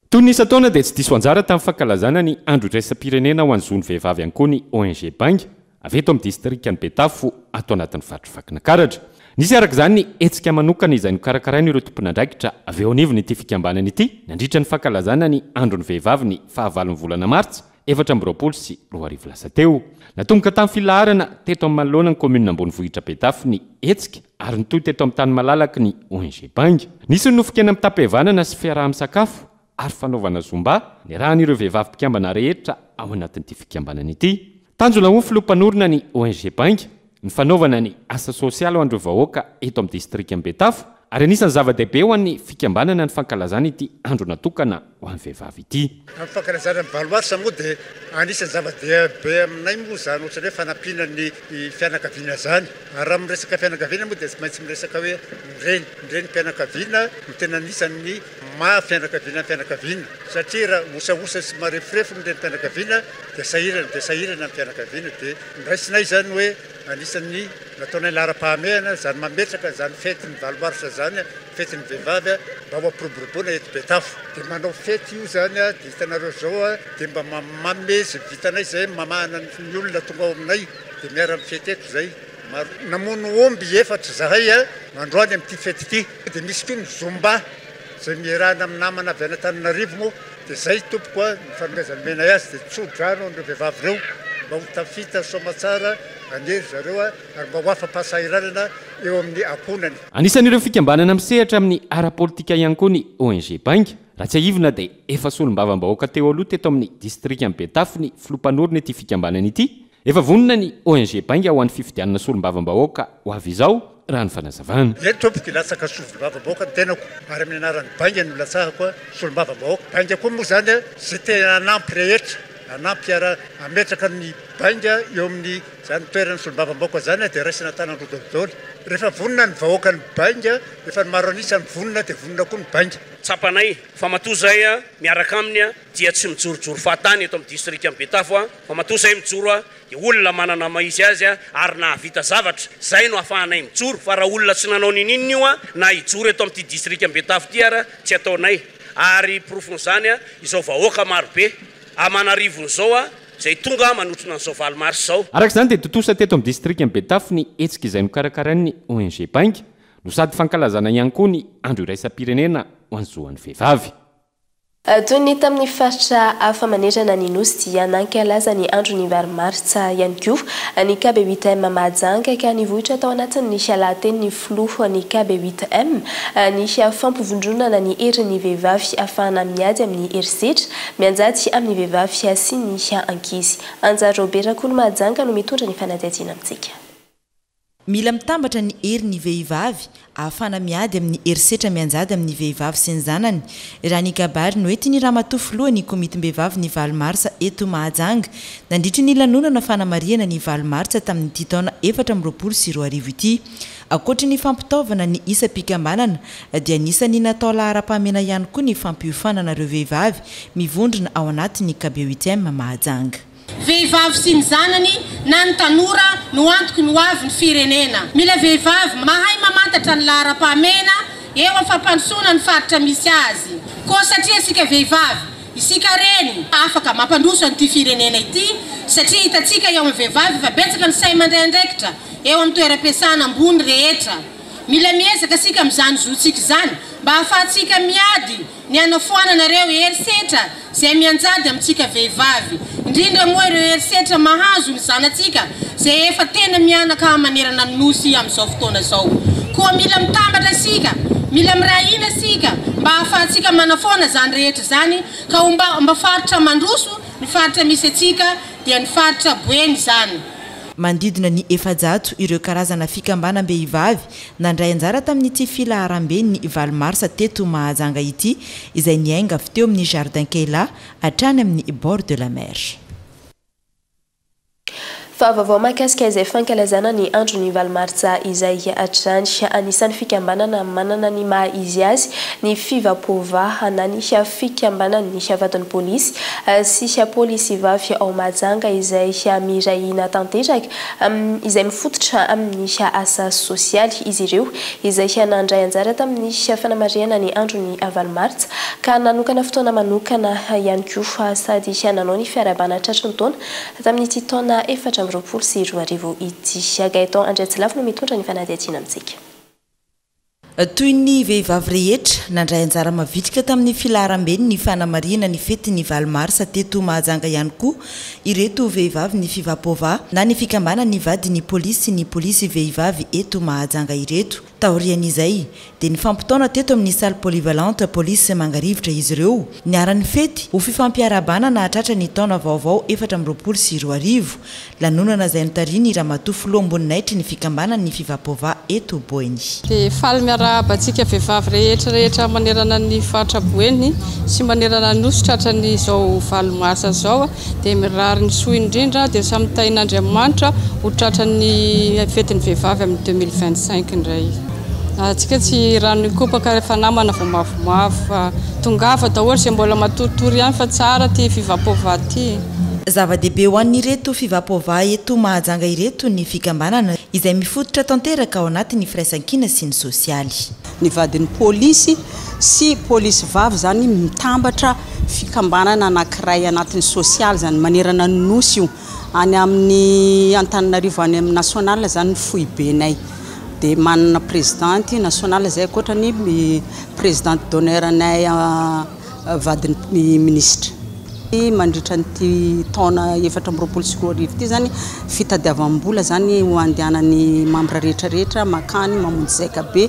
Speaker 18: Toy ny isataona dia tsy diso anjara tamin'ny fankalazana ny andro iraisam-pirenena ho an'ny zony vehivavy ihany koa ny ONG Bank avy eto amin'ny distrikany Betafo ato anatin'ny faritra Vakinankaratra. Nisy araka izany ny hetsika manokana izay nokarakaraina ireo tompon'andraikitra avy eo anivony ity fikambanana ity nandritra ny fankalazana ny andro ny vehivavy ny fahavalon'ny volana martsa 2024 lasa teo. Natomboka tamin'ny filaharana teto amin'ny manoloana ny commune Ambonivohitra Betafo ny hetsika ary nitoy teto amin'ny tany malalaka ny ONG Bank. Nisy ny nofokena mitampihavanana sy fiaraha-misakafo ary fanaovana zumba ny rahan'ireo vehivavy mpikambana rehetra ao anatin'ity fikambanana ity. Tanjona ho filompanorina ny ONG Bank ny fanaovana ny asa sosialy ho an'ireo vahoaka eto amin'ny distrikany Betafo ary anisan'ny zava-dehibe ho an'ny fikambanana ny fankalazana ity andro natokana ho an'ny vehivavy ity.
Speaker 19: Amin'ny fankalazana ny valomarsa moa dia anisan'ny zava-dehibe aminay moa zany ohatra hoe fanampiana ny fianakaviana zany. Ary raha miresaka fianakaviana moa dia tsy maintsy miresaka hoe mireny fianakaviana no tena anisan'ny fianakaviana satria raha osaosa sy marefirefy mireny fianakaviana dia sahirana amin'ny fianakaviana dia niraisinay zany hoe anisan'ny nataonay lara-pahamehana zany mametraka zany fety ny valomarsa zany fety ny vehivavy mba ho ampiroboroboana eto Betafo. Dia manao fety io zany dia hitanareo zao dia mba mamame zay vitanay zay mamahana ny olona tonga ao aminay dia miara mifety eto zay. Namono omby efatra zahay androany amin'ity fety ity. Dia misy koa ny zumba zay miarahana amin'ny namana avy Antananarivo moa dia zay tompoko ny fanomezany menay azy dia tsodrano an'ireo vehivavy ireo mba ho tafita somatsara anery zareo ary mba ho afa-pahasahiranana eo amin'ny akonany.
Speaker 18: Anisan'ireo fikambanana misehatra amin'ny ara-politika ihany koa ny ONG Bank raha tsy ahivina dia efa solombavam-bahoaka teo aloha teto amin'ny distrikany Betafo ny filompanorina ity fikambanana ity. Efa vonona ny ONG Bank ho an'ny fifidianana solombavam-bahoaka ho avy izao raha ny fanazavana.
Speaker 19: Eto tompoko ilatsaka solombavam-bahoaka ny tenako ary amin'ny anaran'ny Bank no ilatsahako solombavam-bahoaka. Bank koa moa zany zay tena anampy rehetra anampy ametraka ny Bank eo amin'ny zany toerana solombavam-bahoaka zany dia raisina tanandrododolo. Rehefa vonona ny vahoaka ny Bank efa ny maro anisany vonona dia vonona koa ny Bank.
Speaker 20: Tsapanay fa matoa zay miaraka aminy dia tsy mijorojoro fahatany eto amin'ny distrikany Betafo fa matoa zay mijoro dia olona manana maizy azy ary nahavita zavatra zay no ahafahanay mijoro fa raha olona tsy nanao ninino io na hijoro eto amin'ity distrikany Betafo ty tsy ataonay ary profon'izany izao vahoaka marobe amanarivony zao zay tonga manotrona n'izao valomarsa zao.
Speaker 18: Araka izany dia totosa teto amin'ny distrikany Betafo ny hetsika izay nokarakarain'ny ONG Bank no sady fankalazana ihany koa ny andro iraisam-pirenena ho an'ny zoan'ny vehivavy.
Speaker 4: toy ny tamin'ny faritra famanerana ny nosy dia nankalaza ny andro ny vary martsa ihany koa ny KB8M Mahajanga ka nivohitra tao anatin'ny Salateny ny filoha ny KB8M ny fampovondronana ny herin'ny vehivavy afahana miady amin'ny herisetra mianjady amin'ny vehivavy sy ny ankizy. Anjara Robert Rakolo Mahajanga no mitondra ny fanadihadiana amintsika.
Speaker 13: Mila mitambatra ny herin'ny vehivavy afana miady amin'ny herisetra mianjady amin'ny vehivavy sy ny zanany. Raha ny kabary no ety ny ramatoa filoha ny komiti-mbehivavy ny Valomarsa eto Mahajanga nandritry ny lanonana fanamariana ny Valomarsa tamin'ny taona 2024 ity. Akoatra ny fampitaovana ny isa-pikambanana dia anisany natao lahara-pahamena ihany koa ny fampiofananareo vehivavy mivondrona ao anatin'ny KB8M Mahajanga.
Speaker 21: Vehivavy sy ny zanany na ny tanora no antoky no avy ny firenena. Mila vehivavy mahay mamantatra ny lahara-pahamena eo amin'ny fampandrosoana ny faritra misy azy. Koa satria isika vehivavy, isika reny afaka mampandroso an'ity firenena ity satria hitantsika eo amin'ny vehivavy fa betsaka ny say mandraindraikitra eo amin'ny toeram-piasana ambony rehetra. Mila miezaka isika amin'izany zotsika izany mba ahafahantsika miady ny anafoananareo herisetra izay mianjady amintsika vehivavy. Indrindra moa ireo herisetra mahazo ny zanatsika izay efa tena mianaka manerana ny nosy amin'izao fotoana izao. Koa mila mitambatra isika, mila mirahina isika mba ahafahantsika manafoana zany rehetra zany ka mba faritra mandroso ny faritra misy atsika dia ny faritra boeny zany.
Speaker 13: Mandidina ny efajato ireo karazana fikambanam-behivavy nandray anjara tamin'ity filaharam-be ny Valomarsa teto Mahajanga ity izay niainga avy teo amin'ny Jardin Kela hatrany amin'ny bord de la mer.
Speaker 4: Fa vaovao mahakasika izay fankalazana ny andro ny Valomarsa izay hatrany anisan'ny fikambanana manana ny maha izy azy ny fivapova na ny fikambanana ny vadin'ny polisy sy polisy vavy ao Mahajanga izay mirahina tanteraka izay mifototra amin'ny asa sosialy izy ireo izay nandray anjara tamin'ny fanamariana ny andro ny Valomarsa ka nanokana fotoana manokana ihany koa sady nanao ny fiarabana tratry ny taona tamin'ity taona 2024 ity. Gaeton Andriatsilafo no mitondra ny fanadihadiana amintsika.
Speaker 13: Toy ny vehivavy rehetra nandray anjara mavitrika tamin'ny filaharam-be ny fanamariana ny fety ny Valomarsa teto Mahajanga ihany koa ireto vehivavy ny fivapova na ny fikambana ny vady ny polisy vehivavy eto Mahajanga ireto. Taorian'izay dia ny fampitaona teto amin'ny salle polyvalente polisy Mangarivotra izy ireo niara-ny fety ho fifampiarabana na hatratra ny taona vaovao 2024 lanonana izay notariny ramatoa filoha amboninaitry ny fikambana ny fivapova eto Boeny.
Speaker 22: Faly miarabantsika vehivavy rehetrarehetra manerana ny faritra Boeny sy manerana ny nosy tratran'ny izao Valomarsa zao dia mirary ny soa indrindra dia samy tain'Andriamanitra ho tratran'ny fetin'ny vehivavy amin'ny 2025 indray. Tsika tsy rano kopaka rehefa namana vao mavomavo fa tongafa daholo izay mbola matoritory ihany fa tsara ty fivapova ty.
Speaker 13: Zava-dehibe ho an'ny ireto fivapova eto Mahajanga ireto ny fikambanana izay mifototra tanteraka ao anatin'ny firaisan-kina sy ny sosialy.
Speaker 23: Ny vadin'ny polisy sy polisy vavy zany mitambatra fikambanana anankiray anatin'ny sosialy zany manerana ny nosy io any amin'ny Antananarivo any amin'ny nasional zany ny foibenay. Dia manana présidente nationale zay akoatra ny présidente d'honneur anay vadin'ny ministre. Mandritra ny taona 2024 ity zany fitadiavam-bola zany ho andehanan'ny membre rehetrarehetra makany mamonjy zaika be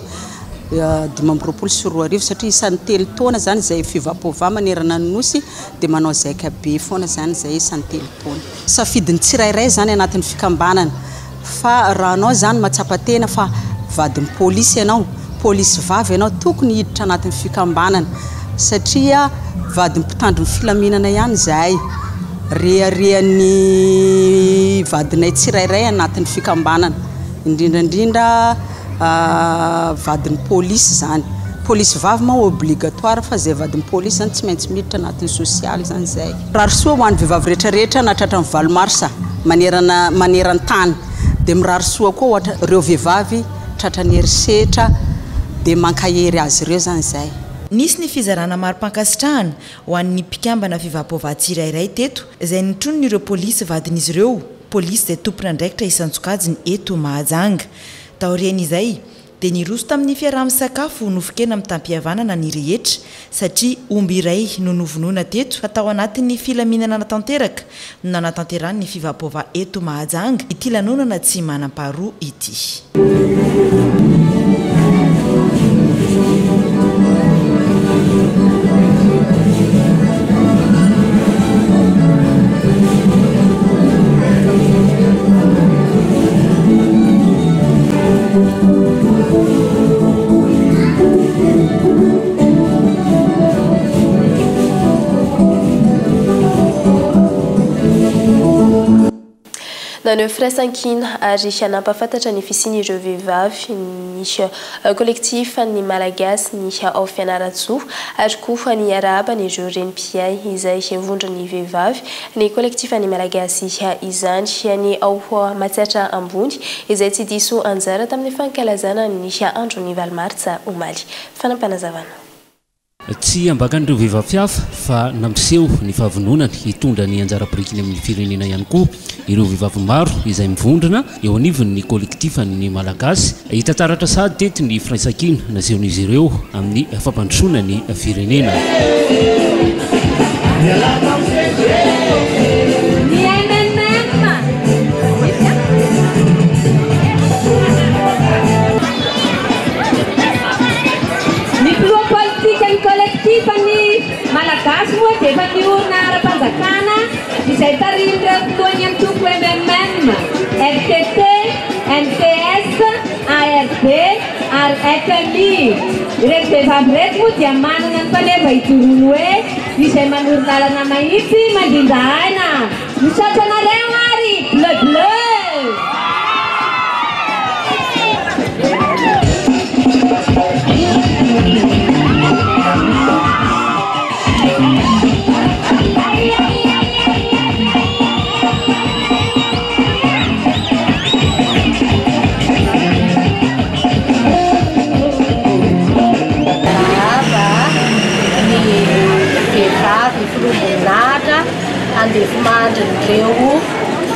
Speaker 23: 2024 satria isan'ny telo taona zany zay fivapova manerana ny nosy dia manao zaika be foana zany zay isan'ny telo taona. Safidiny tsirairay zany anatin'ny fikambanana fa raha anao zany matsapatena fa vadin'ny polisy ianao, polisy vavy ianao tokony hiditra anatin'ny fikambanana satria vadin'ny mpitandro ny filaminana ihany zahay. Reharehan'ny vadinay tsirairay anatin'ny fikambanana indrindrandrindra vadin'ny polisy zany. Polisy vavy ma obligatoire fa zay vadin'ny polisy zany tsy maintsy miditra anatin'ny sosialy zany zay. Rarisoa ho an'ny vehivavy rehetrarehetra na tratran'ny Valomarsa maneran-tany dia mirarisoa koa ohatra ireo vehivavy tratran'ny herisetra dia mankahery azy ireo zany zay.
Speaker 13: Nisy ny fizarana maro-pankasitrahana ho an'ny mpikambana fivapova tsirairay teto izay nitronon'ireo polisy vadin'izy ireo polisy izay tompona andraikitra isan-tsokajiny eto Mahajanga. Taorian'izay dia niroso tamin'ny fiaraha-misakafo nofokena amin'ny tampihavanana ny rehetra satria omby iray no novonoina teto ka tao anatin'ny filaminana natanteraka no nanatanterany ny fivampova eto Mahajanga ity lanonana tsy manam-paharoa ity.
Speaker 4: Naneo firaisan-kina ary hanampahafantatra ny fisian'ireo vehivavy ny kolektifa ny malagasy ny ao fianaratsoa ary koa ny araba ny ireo renim-piay izay vondra ny vehivavy ny kolektifa ny malagasy izany ny ao matsiatra ambony izay tsy diso anjara tamin'ny fankalazana ny andro ny valomartsa omaly. Fanampanazavana.
Speaker 2: Tsy ambakan'ireo vehivavy hafa fa nampiseho ny fahavononany hitondra ny anjara birikiny amin'ny firenena ihany koa ireo vehivavy maro izay mivondrona eo anivon'ny kolektifa ny malagasy hita taratra sady teto ny firaisan-kina nasehon'izy ireo amin'ny fampandrosoana ny firenena.
Speaker 5: Malagasy moa dia efa niorina ara-panjakana izay tarin'ireo fotoany antoko MMM, FTT, NTS, ARD ary FMI. Ireto vehivavy reto moa dia manana ny paleva hijoroany hoe izay manoro lalana mahitsy mandrinda aina. Misaotra anareo ary bleu bleu. Andefimandreo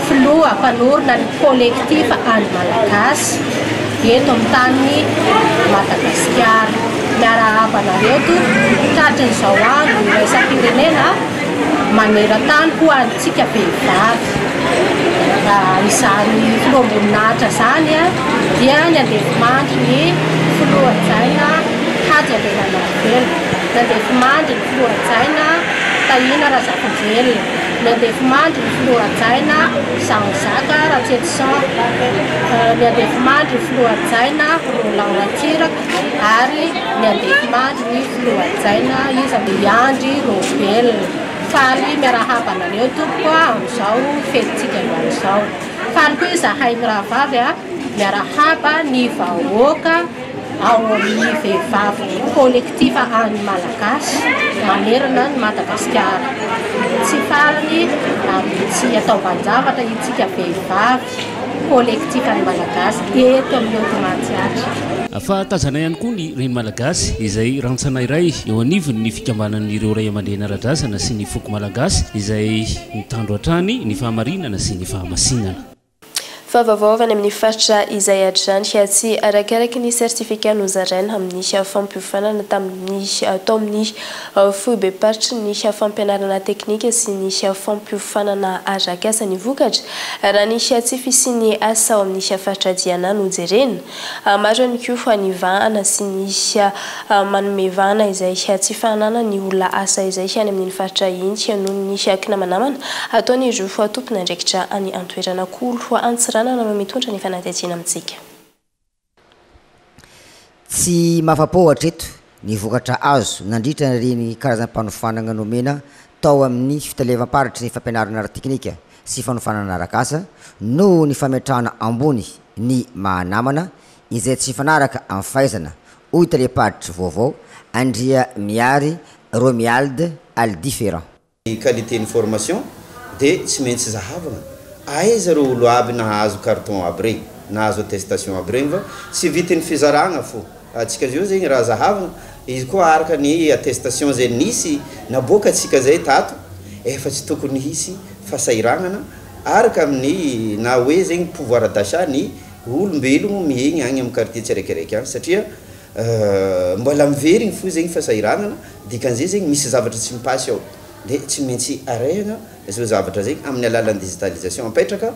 Speaker 5: filoha mpanorona ny kolektifa any malagasy eto amin'ny tany Madagasikara. Miarahaba anareo to tratran'izao andro raisam-pirenena maneran-tany ho antsika vehivavy. Izany filoha-mboninahitra zany dia ny andefimandry ny filoha-tsaina Hady Andriananavelo, ny andefimandry ny filoha-tsaina Tahina Razafinjelina, ny andefimandry ny filoha-tsaina Zanzaka Ratsetson, ny andefimandry ny filoha-tsaina Roland Ratsiraka ary ny andefimandry ny filoha-tsaina Iandry Robel. Faly miarahaba anareo tompoko amin'izao fetintsika amin'izao. Faly koa izahay mirahavavy miarahaba ny vahoaka ao amin'ny vehivavy kolektifa any malagasy manerana ny Madagasikara. Tsy farany ary tsy atao mbanjavatra itsika vehivavy kolektifa ny malagasy eto amin'ny automatsiatra.
Speaker 2: Fa tazana ihany koa ny reny malagasy izay rantsana iray eo anivon'ny fikambanan'ireo ray aman-dreny ara-drazana sy ny foko malagasy izay mitandro hatrany ny fahamarinana sy ny fahamasinana.
Speaker 4: Fahavaovana amin'ny faritra izay adrany tsy arakaraky ny sertifika nozaraina amin'ny fampihofanana tamin'ny tao amin'ny foibe paritra ny fampianarana teknika sy ny fampihofanana arakasa ny vokatra raha ny tsy fisiany asa ao amin'ny faritra diana no jerena. Maro ihany koa ny vahana sy ny manome vahana izay tsy fanana ny olona asa izay any amin'ny faritra iny noho ny kinamanamana ataony ireo tompona andraikitra any antoerana kolo antsirana no mitondra ny fanatetjena amintsika.
Speaker 7: Tsy mafapohatra eto ny vokatra azo nandritra reny karazam-panofanana nomena tao amin'ny fitalevam-paritra ny fampianarana ara-teknika sy fanofanana arakasa no ny fametrahana ambony ny mahanamana izay tsy fanaraka amin'ny fahaizana hoy taleparitra vaovao Andria Miary Romuald Aldifférent.
Speaker 24: Ny qualité ny formation dia tsy maintsy zahavana aiza reo olo aby nahazo carton aby regny nahazo attestation aby regny fa tsy vitin'ny fizaragna fo atsika zio zegny raha zahavana izy koa araka ny attestation zay nisy naboaka atsika zay tato efa tsy tokony hisy fasahiragnana araka amin'ny na hoe zegny pouvoir d'achat ny olombelogno miegny agny amin'ny quartier tsiraikiraiky agny satria mbola miverigny fo zegny fasahiragnana dikan'izay zegny misy zavatra tsy mipasy ao dia tsy maintsy arahana zao zavatra zegny amin'ny alalan'ny digitalisation apetraka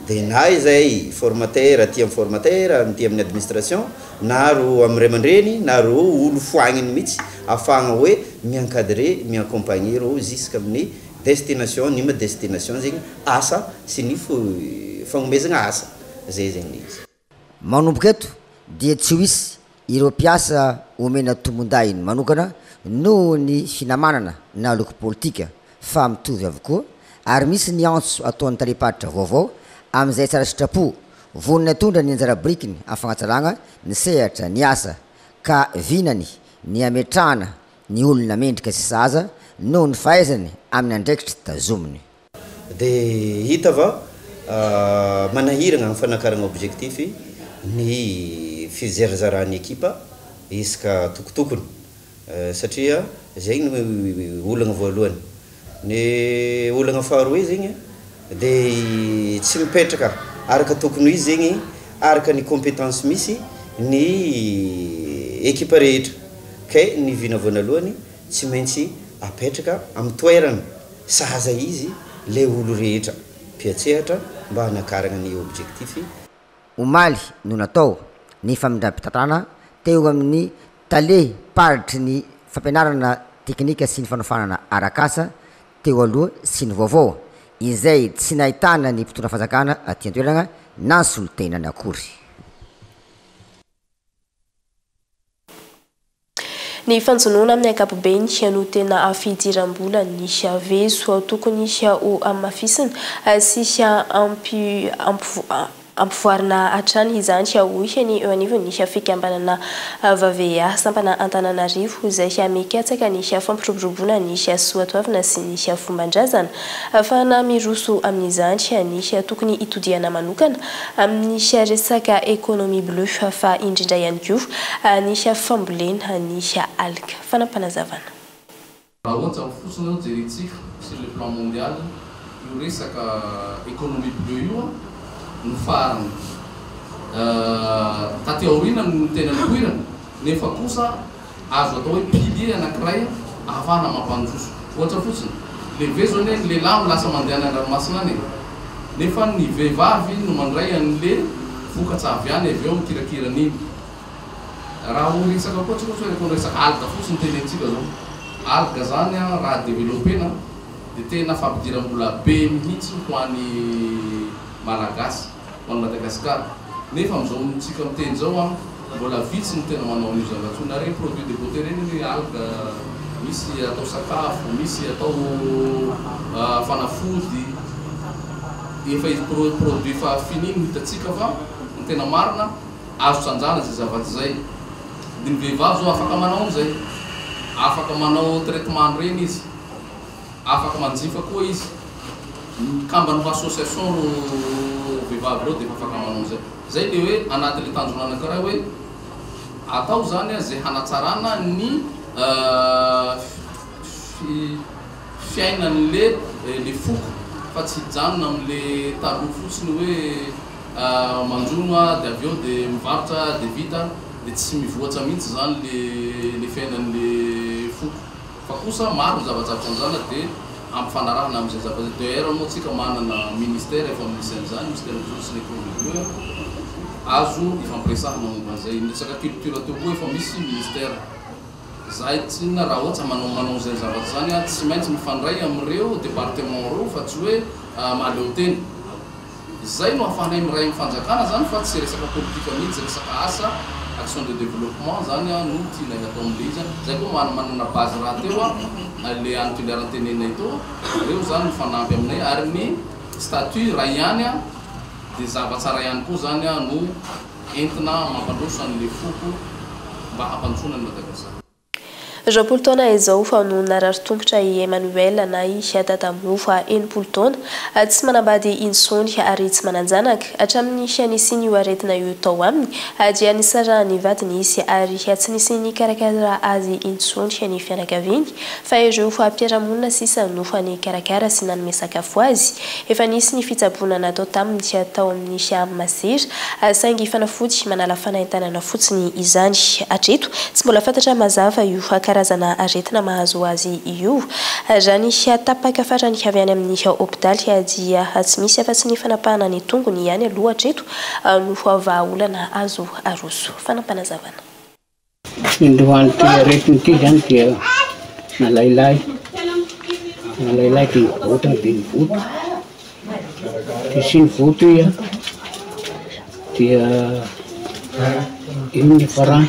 Speaker 24: dia na izay formateur aty amin'ny formateur aty amin'ny administration na ro amin'ny ray aman-dreny na ro olo foagniny mihitsy ahafahana hoe miancadrer miaccompagner ro jusque amin'ny destination nyma destination zegny asa sy ny fagnomezana asa zay zegny izy
Speaker 7: manomboka eto dia tsy hoisy ireo mpiasa omena tombonday iny manokana noho ny finamanana na loko politika fa mitovy avokoa ary misy ny antso ataon'ny tariparitra vaovao amin'izay tsara sitrapo voniny atondra ny anjara brikiny afagnatsaragna ny sehatra ny asa ka vinany ny ametrahana ny olona mendrika sy saza noho ny fahaizany amin'ny andraikitry tazominy
Speaker 24: dia hita va manahirana amin'ny fanakarana objectif ny fizerazarany ekipa isaka tokotokony satria zegny ny olagna voalohany ny olagna faharoa zegny dia tsy mipetraka araka tokony izy zegny araka ny compétence misy ny ekipa rehetra kay ny vina voanalohany tsy maintsy apetraka amin'ny toerana sahaza izy le olo rehetra piatsehatra mba hanakarana ny objectif
Speaker 7: omaly no natao ny famindram-pitantrana teo amin'ny tale paritry ny fampianarana teknika sy ny fanofanana arakasa teo aloha sy ny vaovao izay tsy nahitana ny mpitondra fanjakana aty an-toerana na solitenany akory
Speaker 4: ny fanjonoana amin'ny ankapobeny no tena afidiram-bola nisy avezo tokony isy ho amafisina sy isy ampivoarina hatrany izany ho ihany eo anivony nisy fikambanana vavea sampana Antananarivo izay amekatsaka nisy fampiroboroboana nisy soatoavina sy nisy fombandrazana fa na miroso amin'izany nisy tokony itodiana manokana amin'nisy resaka économie bleue fa indrindra ihany koa nisy fambolena nisy algue fanampanazavana
Speaker 3: raha ohatra fotsiny jerentsika sur le plan mondial io resaka économie bleue io no farany taty aorina no tena nopoirana nefa kosa azo atao hoe pilier anankiray ahafahana mampandroso ohatra fotsiny lehibe zao ane ny lehilahy lasa mandeha any an-dranomasina any nefa ny vehivavy no mandray an'le vokatra avy any avy eo mikirakirana iny raha ho resaka koa tsika hoe resaka alga fotsiny tenentsika zao alga zany raha développena dia tena fampidiram-bola be mihitsy ho an'ny malagasy ho an'ny Madagasikara nefa am'izao tsika miteny zao mbola vitsy ny tena manao an'io zavatsona reny produit de beauté reny ny alga misy atao sakafo misy atao fanafody efa izy produit fa fininy hitatsika fa ny tena marina azo sanjana zay zavatsy zay dia ny vehivavy zao afaka manao an'izay afaka manao traitement reny izy afaka manjifa koa izy kamba no association ro vehivavy reo dia afaka manao an'izay zay le hoe anaty le tanjona anankiray hoe atao zany zay hanatsarana ny fiainan'le le foko fa tsy hijanona amin'le taloha fotsiny hoe manjono dia avy eo dia mivarotra dia vita dia tsy mivoatra mihitsy zany le fiainan'le foko fa kosa maro ny zava-javatra an'izany dia ampifanarahana amin'izay zava DR moa tsika manana ministère efa misy an'izany ministère des sy l'économie azo ifampiresahana momba an'izay resaka culture teo koa efa misy ministère zay tsy inona raha ohatra manao zay zavatra zany tsy maintsy mifandray amin'ireo département reo fa tsy hoe maleo teny zay no hafanay miray mifanjakana zany fa tsy resaka politika mihitsy resaka asa action de développement zany no tianay atao amin'le izy zay koa manana base raha teo le antulaire tenenay teo reo zany mifanampy aminay ary ny statut raha ihany dia zavatsara ihany koa zany no entina mampandroso an'le foko mba hampandrosona ny Madagasikara
Speaker 4: Jean-Paul taona izao fa no narary tongotra i Emmanuel na i Tatamoa fa enimpolo taona tsy manambady intsony ary tsy mananjanaka hatramin'ny nisy io aretina io tao aminy dia nisarahany vadiny izy ary tsy nisy nikarakara azy intsony ny fianakaviany fa ireo fa mpiara-monina sisa no fa ny karakara sy nanome sakafo azy efa nisy ny fitsaboana natao taminy tao amin'ny Masera saingy fanafody manala fanahintanana fotsiny izany hatreto tsy mbola fantatra mazava io karazana aretina mahazo azy io raha ny tapaka farany avy any amin'ny hôpitaly dia tsy misy afa-tsy ny fanapahana ny tongony ihany aloha hatreto no vahaolana azo aroso fanampanazavana.
Speaker 6: Indroany ty aretina ty zany dia nalailay ty voto be ny voto ty sy ny voto ia dia io ny farany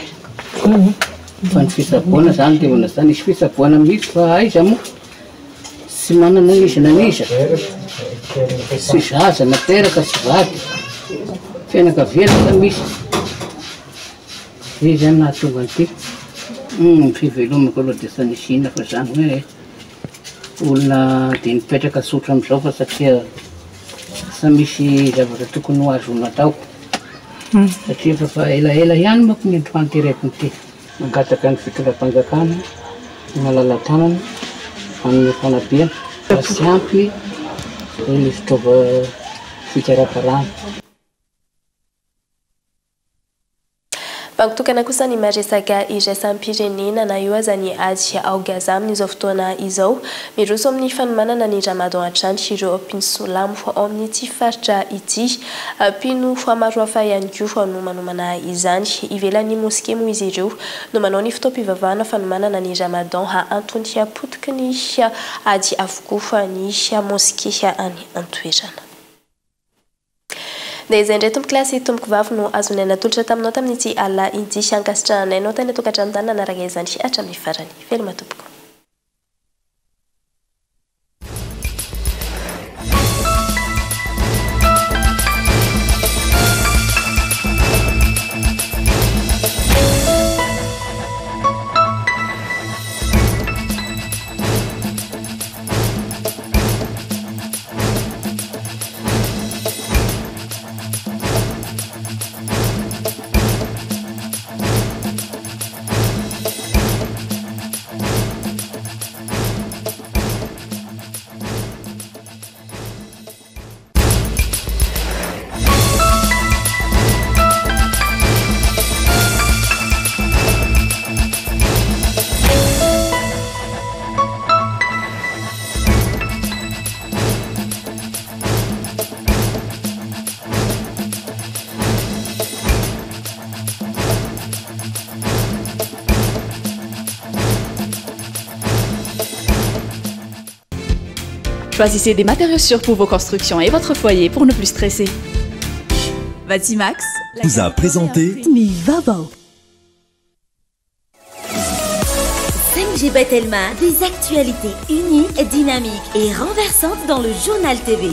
Speaker 6: fa ny fisaboana zany dia ona zany isy fisaboana mihitsy fa aiza moa tsy manana nisy nanisa sy zaza nateraka sy vady fianakaviana misy zay zany nahatonga an'ity fivelomako aloha dia sanisina fa zany hoe olona dia nipetraka sotra amin'izao fa satria sa misy zavatra tokony ho azo natao satria fa elaela ihany mako ny androany ty retina ty mangataka ny fitondram-panjakana ny malala-tanana amin'ny fanabeana fa sy ampy ny fitaova fikarakarana.
Speaker 4: Bankitokana kosa ny maresaka iraisam-pirenena na io aza ny ady aogaza amin'izao fotoana izao miroso amin'ny fanomanana ny Ramadan hatrany ireo mpino solamo amin'ity faritra ity mpino maro hafa ihany koa no manomana izany ivelan'ny moské moa izy ireo no manao ny fitaom-pivavahana fanomanana ny Ramadan antony potiky ny ady avokoa ny moské any antoerana. Izay indray tompo klasy tomboko vavy no azonay natolotra taminao tamin'ity ala ity ankasitrahanay tany tokatrano nanaraka izany hatramin'ny farany. Veloma tompoko.
Speaker 8: Choisissez des matériaux sûrs pour vos constructions et votre foyer pour ne plus stresser. Vatimax
Speaker 9: vous a présenté
Speaker 1: Mi Vavo. 5G Batelma, des actualités unies, dynamiques et renversantes dans le journal TV.